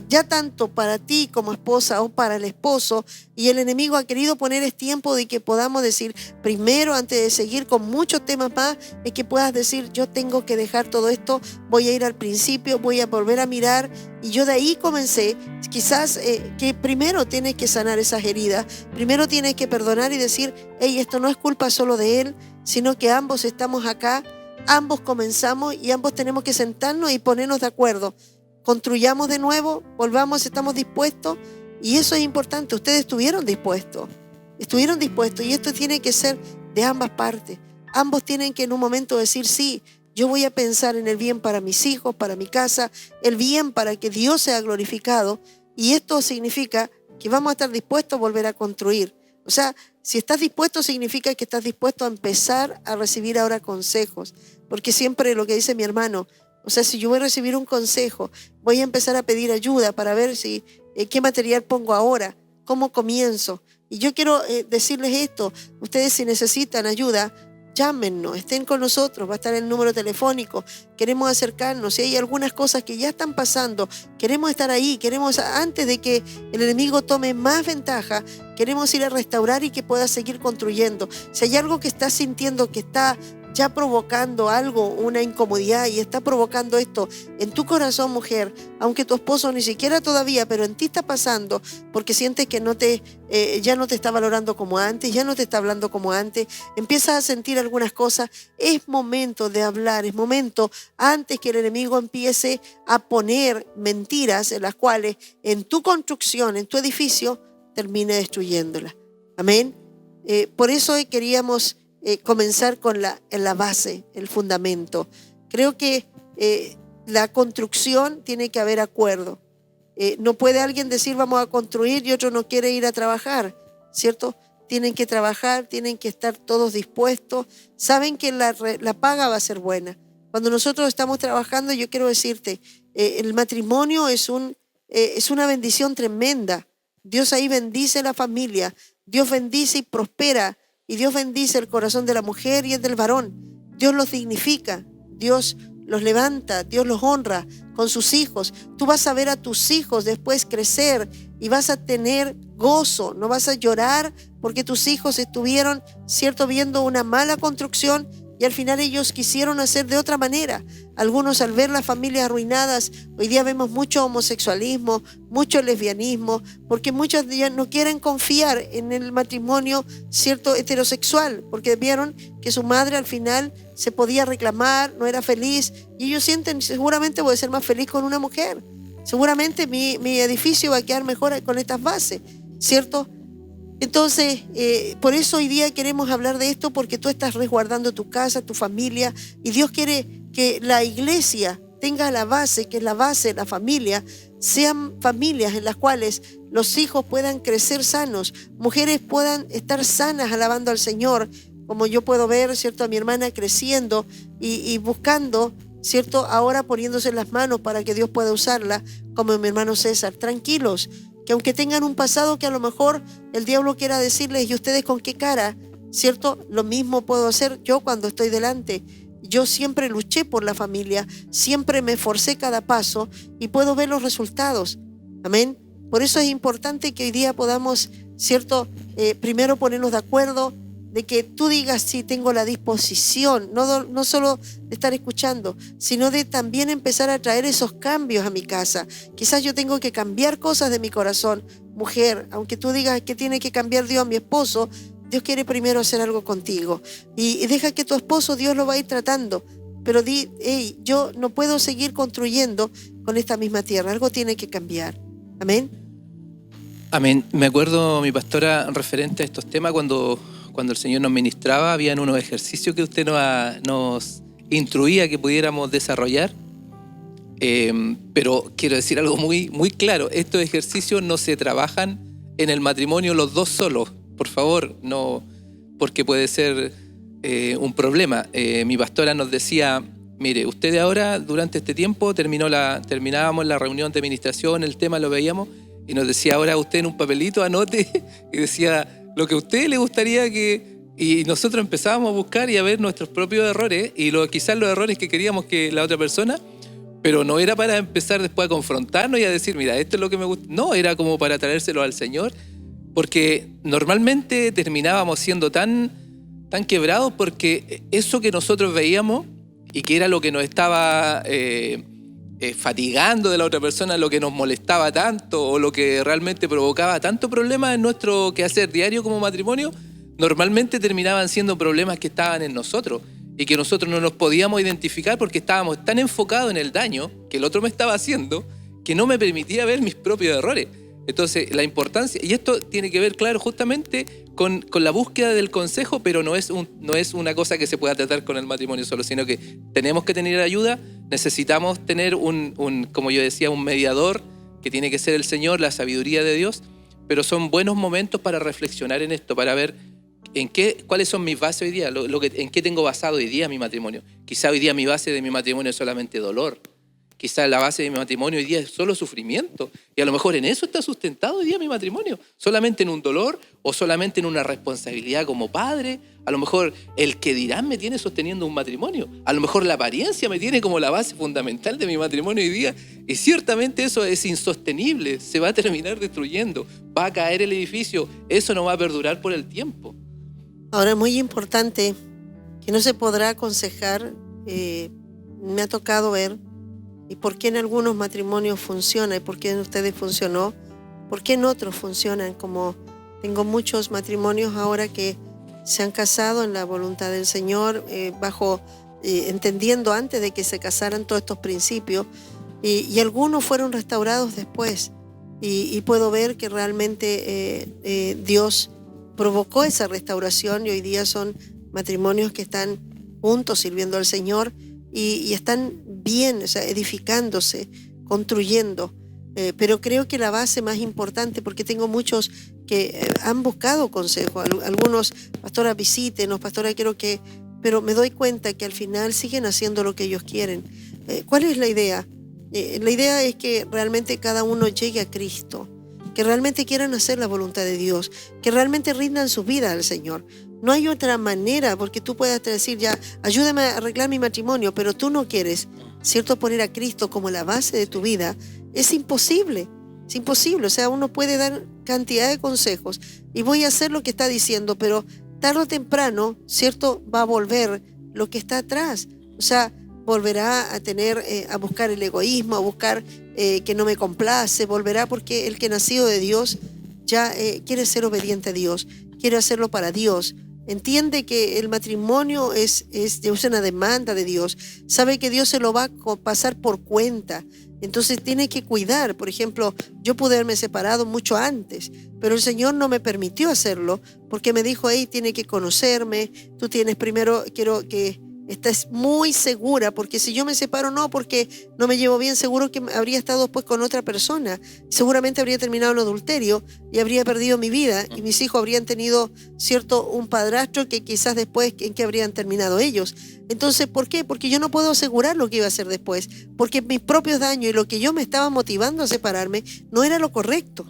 ya tanto para ti como esposa o para el esposo, y el enemigo ha querido poner es tiempo de que podamos decir, primero, antes de seguir con muchos temas más, es que puedas decir, yo tengo que dejar todo esto, voy a ir al principio, voy a volver a mirar, y yo de ahí comencé, quizás que primero tienes que sanar esas heridas, primero tienes que perdonar y decir, hey, esto no es culpa solo de él, sino que ambos estamos acá, ambos comenzamos y ambos tenemos que sentarnos y ponernos de acuerdo. Construyamos de nuevo, volvamos, estamos dispuestos, y eso es importante. Ustedes estuvieron dispuestos y esto tiene que ser de ambas partes. Ambos tienen que en un momento decir, sí, yo voy a pensar en el bien para mis hijos, para mi casa, el bien para que Dios sea glorificado, y esto significa que vamos a estar dispuestos a volver a construir. O sea, si estás dispuesto significa que estás dispuesto a empezar a recibir ahora consejos, porque siempre lo que dice mi hermano, o sea, si yo voy a recibir un consejo, voy a empezar a pedir ayuda para ver si qué material pongo ahora, cómo comienzo. Y yo quiero decirles esto, ustedes si necesitan ayuda, llámenos, estén con nosotros, va a estar el número telefónico, queremos acercarnos, si hay algunas cosas que ya están pasando, queremos estar ahí, queremos, antes de que el enemigo tome más ventaja, queremos ir a restaurar y que pueda seguir construyendo. Si hay algo que estás sintiendo que está ya provocando algo, una incomodidad, y está provocando esto en tu corazón, mujer, aunque tu esposo ni siquiera todavía, pero en ti está pasando, porque sientes que ya no te está valorando como antes, ya no te está hablando como antes, empiezas a sentir algunas cosas, es momento de hablar, es momento antes que el enemigo empiece a poner mentiras en las cuales en tu construcción, en tu edificio, termine destruyéndola. Amén. Por eso queríamos comenzar con en la base, el fundamento. Creo que la construcción tiene que haber acuerdo. No puede alguien decir vamos a construir y otro no quiere ir a trabajar, ¿cierto? Tienen que trabajar, tienen que estar todos dispuestos. Saben que la paga va a ser buena. Cuando nosotros estamos trabajando, yo quiero decirte, el matrimonio es una bendición tremenda. Dios ahí bendice la familia, Dios bendice y prospera, y Dios bendice el corazón de la mujer y el del varón. Dios los dignifica, Dios los levanta, Dios los honra con sus hijos. Tú vas a ver a tus hijos después crecer y vas a tener gozo, no vas a llorar porque tus hijos estuvieron, cierto, viendo una mala construcción y al final ellos quisieron hacer de otra manera. Algunos, al ver las familias arruinadas, hoy día vemos mucho homosexualismo, mucho lesbianismo, porque muchos ya no quieren confiar en el matrimonio, cierto, heterosexual, porque vieron que su madre al final se podía reclamar, no era feliz, y ellos sienten, seguramente voy a ser más feliz con una mujer, seguramente mi edificio va a quedar mejor con estas bases, ¿cierto? Entonces, por eso hoy día queremos hablar de esto, porque tú estás resguardando tu casa, tu familia, y Dios quiere que la iglesia tenga la base, que es la base, la familia, sean familias en las cuales los hijos puedan crecer sanos, mujeres puedan estar sanas alabando al Señor, como yo puedo ver, ¿cierto?, a mi hermana creciendo y buscando, ¿cierto?, ahora poniéndose en las manos para que Dios pueda usarla, como mi hermano César. Tranquilos, que aunque tengan un pasado que a lo mejor el diablo quiera decirles, ¿y ustedes con qué cara? ¿Cierto? Lo mismo puedo hacer yo cuando estoy delante. Yo siempre luché por la familia, siempre me esforcé cada paso y puedo ver los resultados. Amén. Por eso es importante que hoy día podamos, ¿cierto? Primero ponernos de acuerdo, de que tú digas sí, tengo la disposición, no solo de estar escuchando, sino de también empezar a traer esos cambios a mi casa. Quizás yo tengo que cambiar cosas de mi corazón. Mujer, aunque tú digas que tiene que cambiar Dios a mi esposo, Dios quiere primero hacer algo contigo. Y deja que tu esposo, Dios lo va a ir tratando. Pero di, hey, yo no puedo seguir construyendo con esta misma tierra. Algo tiene que cambiar. Amén. Amén. Me acuerdo, mi pastora, referente a estos temas, cuando el Señor nos ministraba, habían unos ejercicios que usted nos instruía que pudiéramos desarrollar. Pero quiero decir algo muy, muy claro. Estos ejercicios no se trabajan en el matrimonio los dos solos. Por favor, no, porque puede ser un problema. Mi pastora nos decía, mire, usted ahora, durante este tiempo, terminábamos la reunión de administración, el tema lo veíamos, y nos decía, ahora usted en un papelito anote, y decía lo que a usted le gustaría que... Y nosotros empezábamos a buscar y a ver nuestros propios errores, y quizás los errores que queríamos que la otra persona, pero no era para empezar después a confrontarnos y a decir, mira, esto es lo que me gusta. No, era como para traérselo al Señor, porque normalmente terminábamos siendo tan quebrados, porque eso que nosotros veíamos y que era lo que nos estaba fatigando de la otra persona, lo que nos molestaba tanto o lo que realmente provocaba tanto problema en nuestro quehacer diario como matrimonio, normalmente terminaban siendo problemas que estaban en nosotros y que nosotros no nos podíamos identificar porque estábamos tan enfocados en el daño que el otro me estaba haciendo que no me permitía ver mis propios errores. Entonces, la importancia, y esto tiene que ver, claro, justamente con la búsqueda del consejo, pero no es una cosa que se pueda tratar con el matrimonio solo, sino que tenemos que tener ayuda, necesitamos tener como yo decía, un mediador, que tiene que ser el Señor, la sabiduría de Dios, pero son buenos momentos para reflexionar en esto, para ver cuáles son mis bases hoy día, en qué tengo basado hoy día mi matrimonio. Quizá hoy día mi base de mi matrimonio es solamente dolor. Quizás la base de mi matrimonio hoy día es solo sufrimiento. Y a lo mejor en eso está sustentado hoy día mi matrimonio. Solamente en un dolor o solamente en una responsabilidad como padre. A lo mejor el que dirán me tiene sosteniendo un matrimonio. A lo mejor la apariencia me tiene como la base fundamental de mi matrimonio hoy día. Y ciertamente eso es insostenible. Se va a terminar destruyendo. Va a caer el edificio. Eso no va a perdurar por el tiempo. Ahora es muy importante que no se podrá aconsejar. Me ha tocado ver y por qué en algunos matrimonios funciona y por qué en ustedes funcionó, por qué en otros funcionan. Como tengo muchos matrimonios ahora que se han casado en la voluntad del Señor, entendiendo antes de que se casaran todos estos principios, y algunos fueron restaurados después, y puedo ver que realmente Dios provocó esa restauración, y hoy día son matrimonios que están juntos sirviendo al Señor y están bien, o sea, edificándose, construyendo. Pero creo que la base más importante, porque tengo muchos que han buscado consejo, algunos, pastora, visítenos, pastora, quiero que, pero me doy cuenta que al final siguen haciendo lo que ellos quieren. ¿Cuál es la idea? La idea es que realmente cada uno llegue a Cristo, que realmente quieran hacer la voluntad de Dios, que realmente rindan su vida al Señor. No hay otra manera, porque tú puedes decir ya, ayúdame a arreglar mi matrimonio, pero tú no quieres, ¿cierto?, poner a Cristo como la base de tu vida. Es imposible, es imposible. O sea, uno puede dar cantidad de consejos y voy a hacer lo que está diciendo, pero tarde o temprano, ¿cierto?, va a volver lo que está atrás. O sea, volverá a tener, a buscar el egoísmo, a buscar que no me complace, volverá porque el que nacido de Dios ya quiere ser obediente a Dios, quiere hacerlo para Dios. Entiende que el matrimonio es una demanda de Dios, sabe que Dios se lo va a pasar por cuenta, entonces tiene que cuidar. Por ejemplo, yo pude haberme separado mucho antes, pero el Señor no me permitió hacerlo porque me dijo, hey, tiene que conocerme, tú tienes primero, quiero que estés muy segura, porque si yo me separo, no, porque no me llevo bien, seguro que habría estado después con otra persona, seguramente habría terminado en adulterio y habría perdido mi vida y mis hijos habrían tenido, ¿cierto?, un padrastro que quizás después, ¿en qué habrían terminado ellos? Entonces, ¿por qué? Porque yo no puedo asegurar lo que iba a hacer después, porque mis propios daños y lo que yo me estaba motivando a separarme no era lo correcto,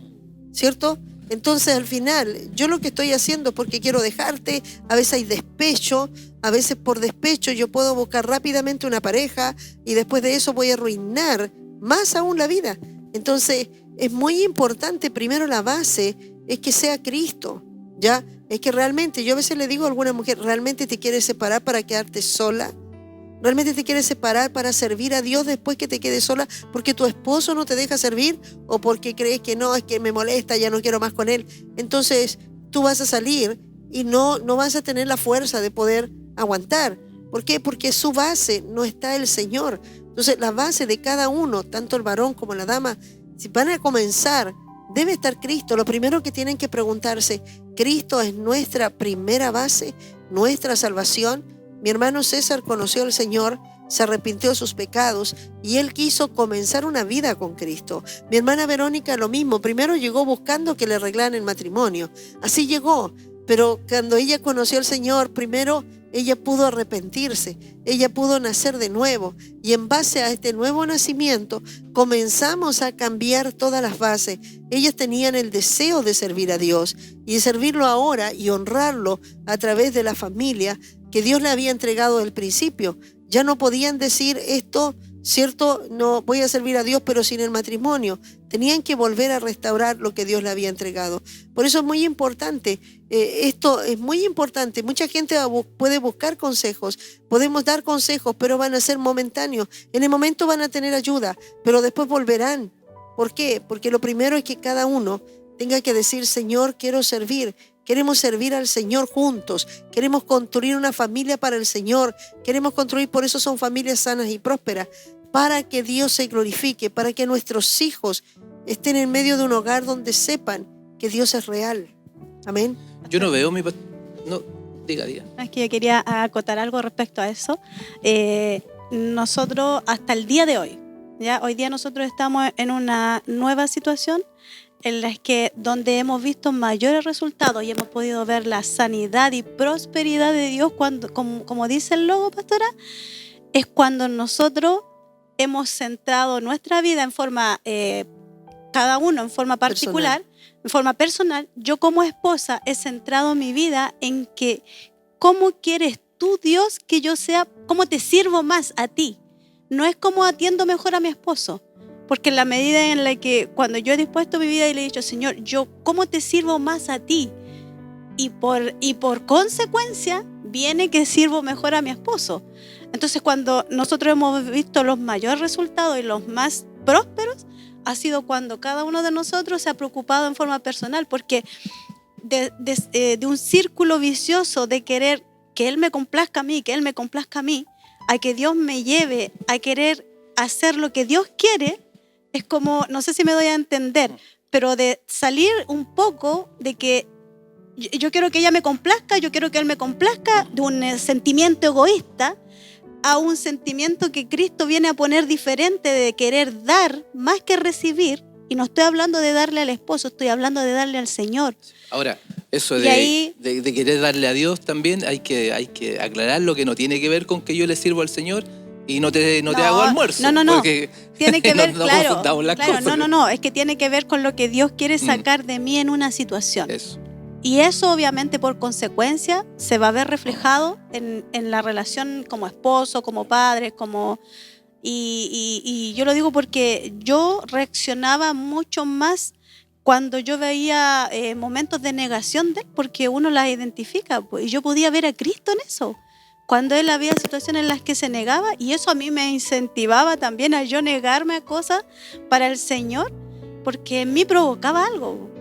¿cierto? Entonces, al final, yo lo que estoy haciendo es porque quiero dejarte. A veces hay despecho, a veces por despecho yo puedo buscar rápidamente una pareja y después de eso voy a arruinar más aún la vida. Entonces, es muy importante, primero la base es que sea Cristo, ¿ya? Es que realmente, yo a veces le digo a alguna mujer, ¿realmente te quieres separar para quedarte sola? ¿Realmente te quieres separar para servir a Dios después que te quedes sola porque tu esposo no te deja servir o porque crees que no, es que me molesta, ya no quiero más con él? Entonces tú vas a salir y no vas a tener la fuerza de poder aguantar. ¿Por qué? Porque su base no está el Señor. Entonces la base de cada uno, tanto el varón como la dama, si van a comenzar, debe estar Cristo. Lo primero que tienen que preguntarse, ¿Cristo es nuestra primera base, nuestra salvación? Mi hermano César conoció al Señor, se arrepintió de sus pecados y él quiso comenzar una vida con Cristo. Mi hermana Verónica lo mismo, primero llegó buscando que le arreglaran el matrimonio, así llegó, pero cuando ella conoció al Señor, primero ella pudo arrepentirse, ella pudo nacer de nuevo y en base a este nuevo nacimiento comenzamos a cambiar todas las bases. Ellas tenían el deseo de servir a Dios y de servirlo ahora y honrarlo a través de la familia que Dios le había entregado del principio. Ya no podían decir esto, ¿cierto? No voy a servir a Dios pero sin el matrimonio. Tenían que volver a restaurar lo que Dios le había entregado. Por eso es muy importante, esto es muy importante. Mucha gente puede buscar consejos, podemos dar consejos, pero van a ser momentáneos. En el momento van a tener ayuda, pero después volverán. ¿Por qué? Porque lo primero es que cada uno tenga que decir, Señor, quiero servir. Queremos servir al Señor juntos, queremos construir una familia para el Señor, queremos construir, por eso son familias sanas y prósperas, para que Dios se glorifique, para que nuestros hijos estén en medio de un hogar donde sepan que Dios es real. Amén. Yo no veo mi... No, diga. Es que yo quería acotar algo respecto a eso. Nosotros, hasta el día de hoy, ¿ya? Hoy día nosotros estamos en una nueva situación en las que donde hemos visto mayores resultados y hemos podido ver la sanidad y prosperidad de Dios, cuando, como dice el logo, pastora, es cuando nosotros hemos centrado nuestra vida en forma, cada uno en forma particular, en forma personal. Yo como esposa he centrado mi vida en que ¿cómo quieres tú, Dios, que yo sea? ¿Cómo te sirvo más a ti? No es cómo atiendo mejor a mi esposo. Porque en la medida en la que cuando yo he dispuesto mi vida y le he dicho, Señor, yo ¿cómo te sirvo más a ti? Y por consecuencia, conviene que sirvo mejor a mi esposo. Entonces, cuando nosotros hemos visto los mayores resultados y los más prósperos, ha sido cuando cada uno de nosotros se ha preocupado en forma personal, porque de un círculo vicioso de querer que Él me complazca a mí, que Él me complazca a mí, a que Dios me lleve a querer hacer lo que Dios quiere, es como, no sé si me doy a entender, pero de salir un poco de que yo quiero que ella me complazca, yo quiero que Él me complazca, de un sentimiento egoísta a un sentimiento que Cristo viene a poner diferente, de querer dar más que recibir. Y no estoy hablando de darle al esposo, estoy hablando de darle al Señor. Ahora, eso Y ahí- de querer darle a Dios también hay que aclarar lo que no tiene que ver con que yo le sirvo al Señor y no te hago almuerzo. No. Porque Tiene que ver, no claro, confundamos las claro, cosas. no, es que tiene que ver con lo que Dios quiere sacar de mí en una situación. Eso. Y eso obviamente por consecuencia se va a ver reflejado en la relación como esposo, como padre, como... Y yo lo digo porque yo reaccionaba mucho más cuando yo veía momentos de negación de Él, porque uno las identifica, pues, y yo podía ver a Cristo en eso. Cuando Él había situaciones en las que se negaba, y eso a mí me incentivaba también a yo negarme a cosas para el Señor, porque en mí provocaba algo.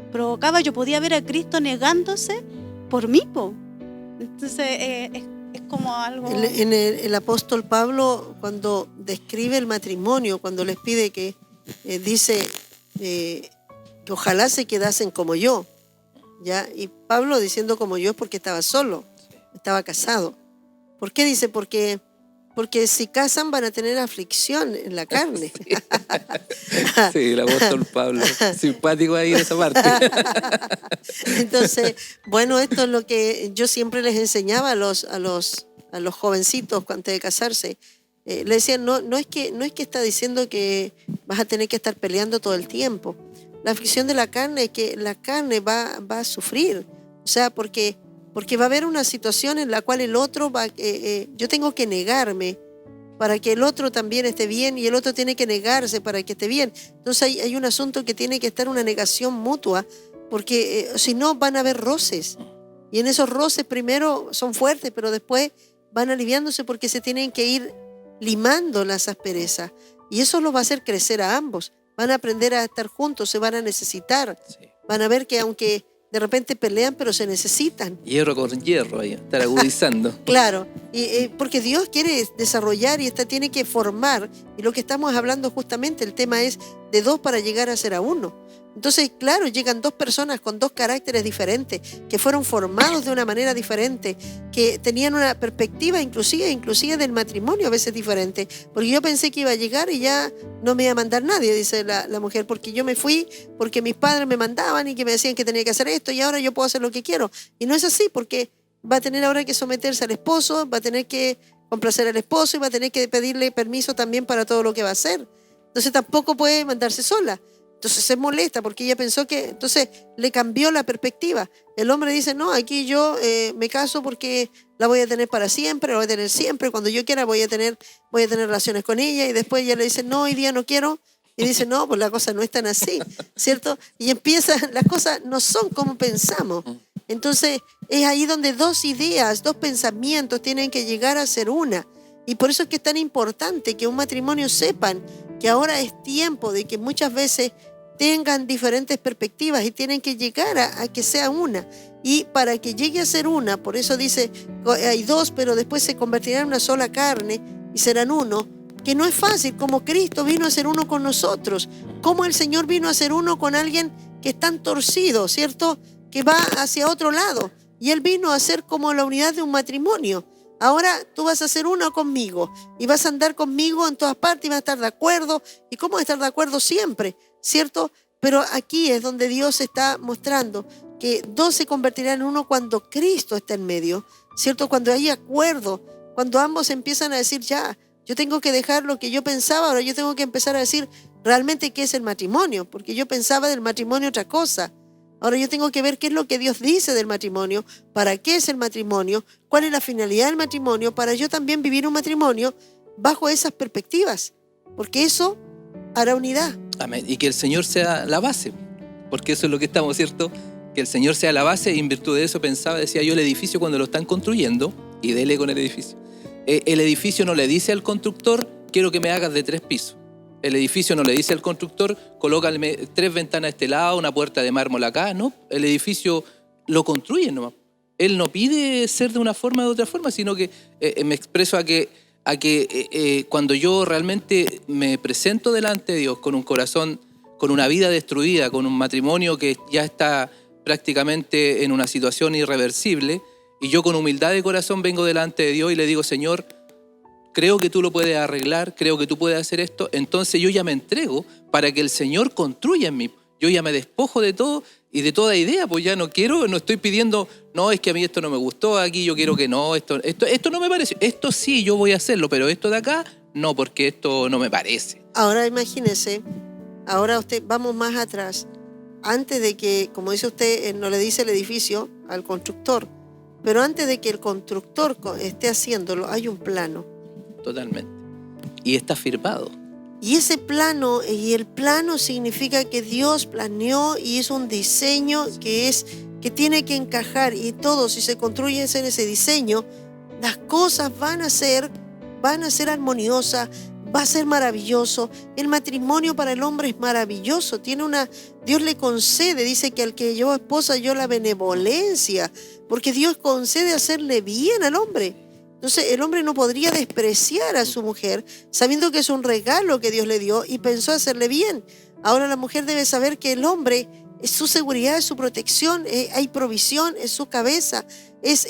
Yo podía ver a Cristo negándose por mí, po. Entonces es como algo... El apóstol Pablo, cuando describe el matrimonio, cuando les pide que dice que ojalá se quedasen como yo, ¿ya? Y Pablo diciendo como yo es porque estaba solo, estaba casado. ¿Por qué dice? Porque si casan van a tener aflicción en la carne. Sí, el apóstol Pablo, simpático ahí en esa parte. Entonces, bueno, esto es lo que yo siempre les enseñaba a los jovencitos antes de casarse. Le decían, no es que está diciendo que vas a tener que estar peleando todo el tiempo. La aflicción de la carne es que la carne va a sufrir. O sea, porque va a haber una situación en la cual el otro yo tengo que negarme para que el otro también esté bien, y el otro tiene que negarse para que esté bien. Entonces hay un asunto que tiene que estar una negación mutua, porque si no van a haber roces. Y en esos roces primero son fuertes, pero después van aliviándose porque se tienen que ir limando las asperezas. Y eso los va a hacer crecer a ambos. Van a aprender a estar juntos, se van a necesitar. Sí. Van a ver que aunque de repente pelean, pero se necesitan. Hierro con hierro ahí, estar agudizando. Claro, porque Dios quiere desarrollar y tiene que formar. Y lo que estamos hablando justamente, el tema es de dos para llegar a ser a uno. Entonces, claro, llegan dos personas con dos caracteres diferentes, que fueron formados de una manera diferente, que tenían una perspectiva inclusive del matrimonio a veces diferente. Porque yo pensé que iba a llegar y ya no me iba a mandar nadie, dice la mujer, porque yo me fui, porque mis padres me mandaban y que me decían que tenía que hacer esto y ahora yo puedo hacer lo que quiero. Y no es así, porque va a tener ahora que someterse al esposo, va a tener que complacer al esposo y va a tener que pedirle permiso también para todo lo que va a hacer. Entonces tampoco puede mandarse sola. Entonces se molesta porque ella pensó que... Entonces le cambió la perspectiva. El hombre dice, no, aquí yo me caso porque la voy a tener para siempre, la voy a tener siempre. Cuando yo quiera voy a tener relaciones con ella. Y después ella le dice, no, hoy día no quiero. Y dice, no, pues la cosa no es tan así, ¿cierto? Y las cosas no son como pensamos. Entonces es ahí donde dos ideas, dos pensamientos tienen que llegar a ser una. Y por eso es que es tan importante que un matrimonio sepan que ahora es tiempo de que muchas veces tengan diferentes perspectivas y tienen que llegar a que sea una. Y para que llegue a ser una, por eso dice, hay dos, pero después se convertirán en una sola carne y serán uno, que no es fácil, como Cristo vino a ser uno con nosotros, como el Señor vino a ser uno con alguien que es tan torcido, ¿cierto? Que va hacia otro lado. Y Él vino a ser como la unidad de un matrimonio. Ahora tú vas a ser uno conmigo y vas a andar conmigo en todas partes y vas a estar de acuerdo. ¿Y cómo estar de acuerdo siempre? ¿Cierto? Pero aquí es donde Dios está mostrando que dos se convertirán en uno cuando Cristo está en medio, ¿cierto? Cuando hay acuerdo, cuando ambos empiezan a decir, ya, yo tengo que dejar lo que yo pensaba, ahora yo tengo que empezar a decir realmente qué es el matrimonio, porque yo pensaba del matrimonio otra cosa. Ahora yo tengo que ver qué es lo que Dios dice del matrimonio, para qué es el matrimonio, cuál es la finalidad del matrimonio, para yo también vivir un matrimonio bajo esas perspectivas, porque eso hará unidad. Amén. Y que el Señor sea la base, porque eso es lo que estamos, ¿cierto? Que el Señor sea la base, y en virtud de eso decía yo, el edificio cuando lo están construyendo, y dele con el edificio. El edificio no le dice al constructor, quiero que me hagas de 3 pisos. El edificio no le dice al constructor, colócame 3 ventanas a este lado, una puerta de mármol acá. No, el edificio lo construye nomás. Él no pide ser de una forma o de otra forma, sino que me expreso a que cuando yo realmente me presento delante de Dios con un corazón, con una vida destruida, con un matrimonio que ya está prácticamente en una situación irreversible, y yo con humildad de corazón vengo delante de Dios y le digo, Señor, creo que tú lo puedes arreglar, creo que tú puedes hacer esto, entonces yo ya me entrego para que el Señor construya en mí. Yo ya me despojo de todo y de toda idea, pues ya no estoy pidiendo, no, es que a mí esto no me gustó, aquí yo quiero que no, esto no me parece, esto sí, yo voy a hacerlo, pero esto de acá, no, porque esto no me parece. Ahora imagínese, vamos más atrás, antes de que, como dice usted, no le dice el edificio al constructor, pero antes de que el constructor esté haciéndolo, hay un plano. Totalmente. Y está firmado. Y ese plano, y el plano significa que Dios planeó y hizo un diseño que tiene que encajar, y todo, si se construye en ese diseño, las cosas van a ser armoniosas, va a ser maravilloso. El matrimonio para el hombre es maravilloso. Dios le concede, dice que al que llevó esposa dio la benevolencia, porque Dios concede hacerle bien al hombre. Entonces el hombre no podría despreciar a su mujer sabiendo que es un regalo que Dios le dio y pensó hacerle bien. Ahora la mujer debe saber que el hombre es su seguridad, es su protección, hay provisión, es su cabeza, es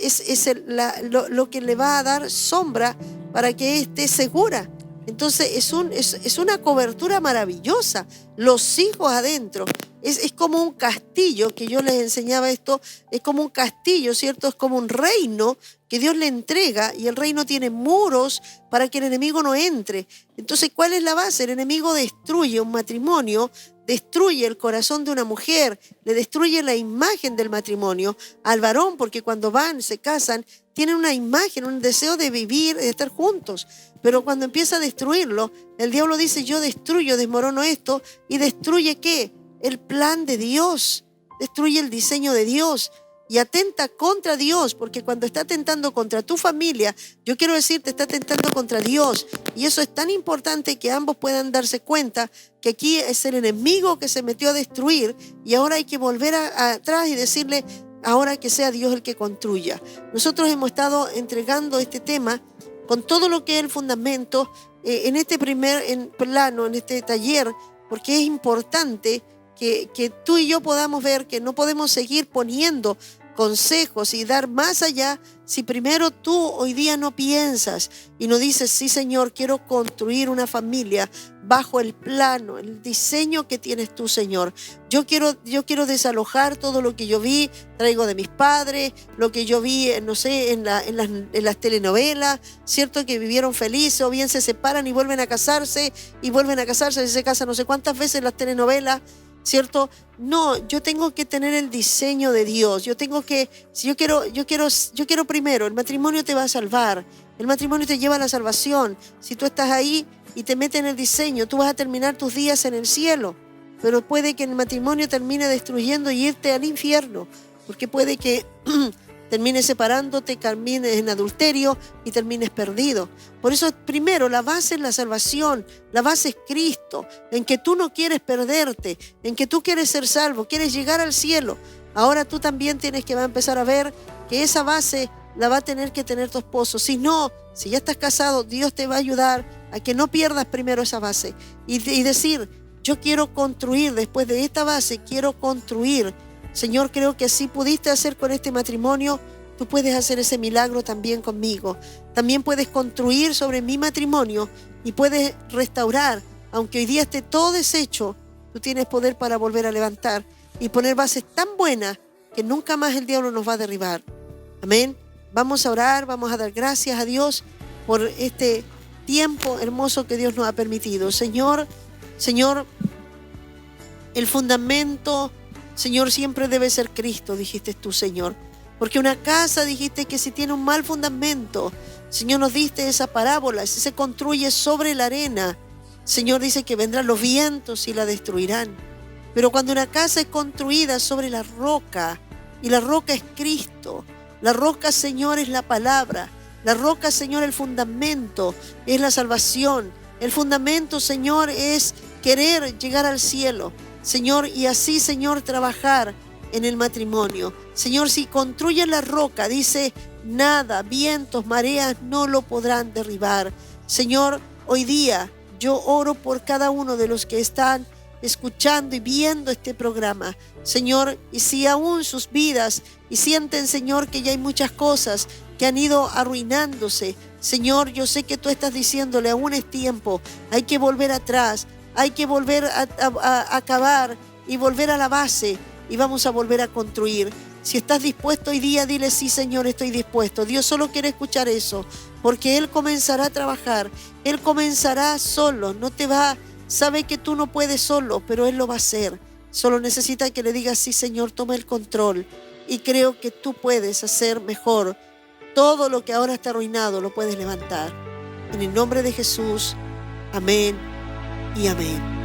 lo que le va a dar sombra para que esté segura. Entonces es una cobertura maravillosa. Los hijos adentro es como un castillo, que yo les enseñaba esto, es como un castillo, ¿cierto? Es como un reino que Dios le entrega, y el reino tiene muros para que el enemigo no entre. Entonces, ¿cuál es la base? El enemigo destruye un matrimonio, destruye el corazón de una mujer, le destruye la imagen del matrimonio al varón, porque cuando se casan, tienen una imagen, un deseo de vivir, de estar juntos. Pero cuando empieza a destruirlo, el diablo dice, yo destruyo, desmorono esto, y destruye ¿qué? El plan de Dios, destruye el diseño de Dios y atenta contra Dios, porque cuando está atentando contra tu familia, yo quiero decirte, está atentando contra Dios, y eso es tan importante que ambos puedan darse cuenta que aquí es el enemigo que se metió a destruir, y ahora hay que volver atrás y decirle, ahora que sea Dios el que construya. Nosotros hemos estado entregando este tema con todo lo que es el fundamento en este primer plano, en este taller, porque es importante que tú y yo podamos ver que no podemos seguir poniendo consejos y dar más allá si primero tú hoy día no piensas y no dices, sí Señor, quiero construir una familia bajo el plano, el diseño que tienes tú, Señor. Yo quiero desalojar todo lo que yo vi, traigo de mis padres, lo que yo vi, no sé, en las telenovelas, cierto, que vivieron felices o bien se separan y vuelven a casarse y se casan no sé cuántas veces en las telenovelas, ¿cierto? No, yo tengo que tener el diseño de Dios. Yo quiero primero, el matrimonio te va a salvar. El matrimonio te lleva a la salvación. Si tú estás ahí y te metes en el diseño, tú vas a terminar tus días en el cielo. Pero puede que el matrimonio termine destruyendo y irte al infierno. Porque puede que termines separándote, termines en adulterio y termines perdido. Por eso, primero, la base es la salvación, la base es Cristo, en que tú no quieres perderte, en que tú quieres ser salvo, quieres llegar al cielo. Ahora tú también tienes que empezar a ver que esa base la va a tener que tener tu esposo. Si no, si ya estás casado, Dios te va a ayudar a que no pierdas primero esa base y decir, yo quiero construir, después de esta base, quiero construir. Señor, creo que así pudiste hacer con este matrimonio, tú puedes hacer ese milagro también conmigo. También puedes construir sobre mi matrimonio y puedes restaurar. Aunque hoy día esté todo deshecho, tú tienes poder para volver a levantar y poner bases tan buenas que nunca más el diablo nos va a derribar. Amén. Vamos a orar, vamos a dar gracias a Dios por este tiempo hermoso que Dios nos ha permitido. Señor, el fundamento, Señor, siempre debe ser Cristo, dijiste tú, Señor. Porque una casa, dijiste que si tiene un mal fundamento, Señor, nos diste esa parábola, si se construye sobre la arena, Señor, dice que vendrán los vientos y la destruirán. Pero cuando una casa es construida sobre la roca, y la roca es Cristo, la roca, Señor, es la palabra, La roca, Señor, el fundamento es la salvación. El fundamento, Señor, es querer llegar al cielo, Señor, y así, Señor, trabajar en el matrimonio. Señor, si construye la roca, dice, nada, vientos, mareas no lo podrán derribar. Señor, hoy día yo oro por cada uno de los que están escuchando y viendo este programa, Señor, y si aún sus vidas y sienten, Señor, que ya hay muchas cosas que han ido arruinándose, Señor, yo sé que tú estás diciéndole, aún es tiempo, hay que volver atrás, hay que volver a acabar y volver a la base y vamos a volver a construir. Si estás dispuesto hoy día, dile, sí, Señor, estoy dispuesto. Dios solo quiere escuchar eso, porque Él comenzará a trabajar, Él comenzará solo, no te va. Sabe que tú no puedes solo, pero Él lo va a hacer. Solo necesita que le digas, sí, Señor, toma el control. Y creo que tú puedes hacer mejor. Todo lo que ahora está arruinado lo puedes levantar. En el nombre de Jesús, amén y amén.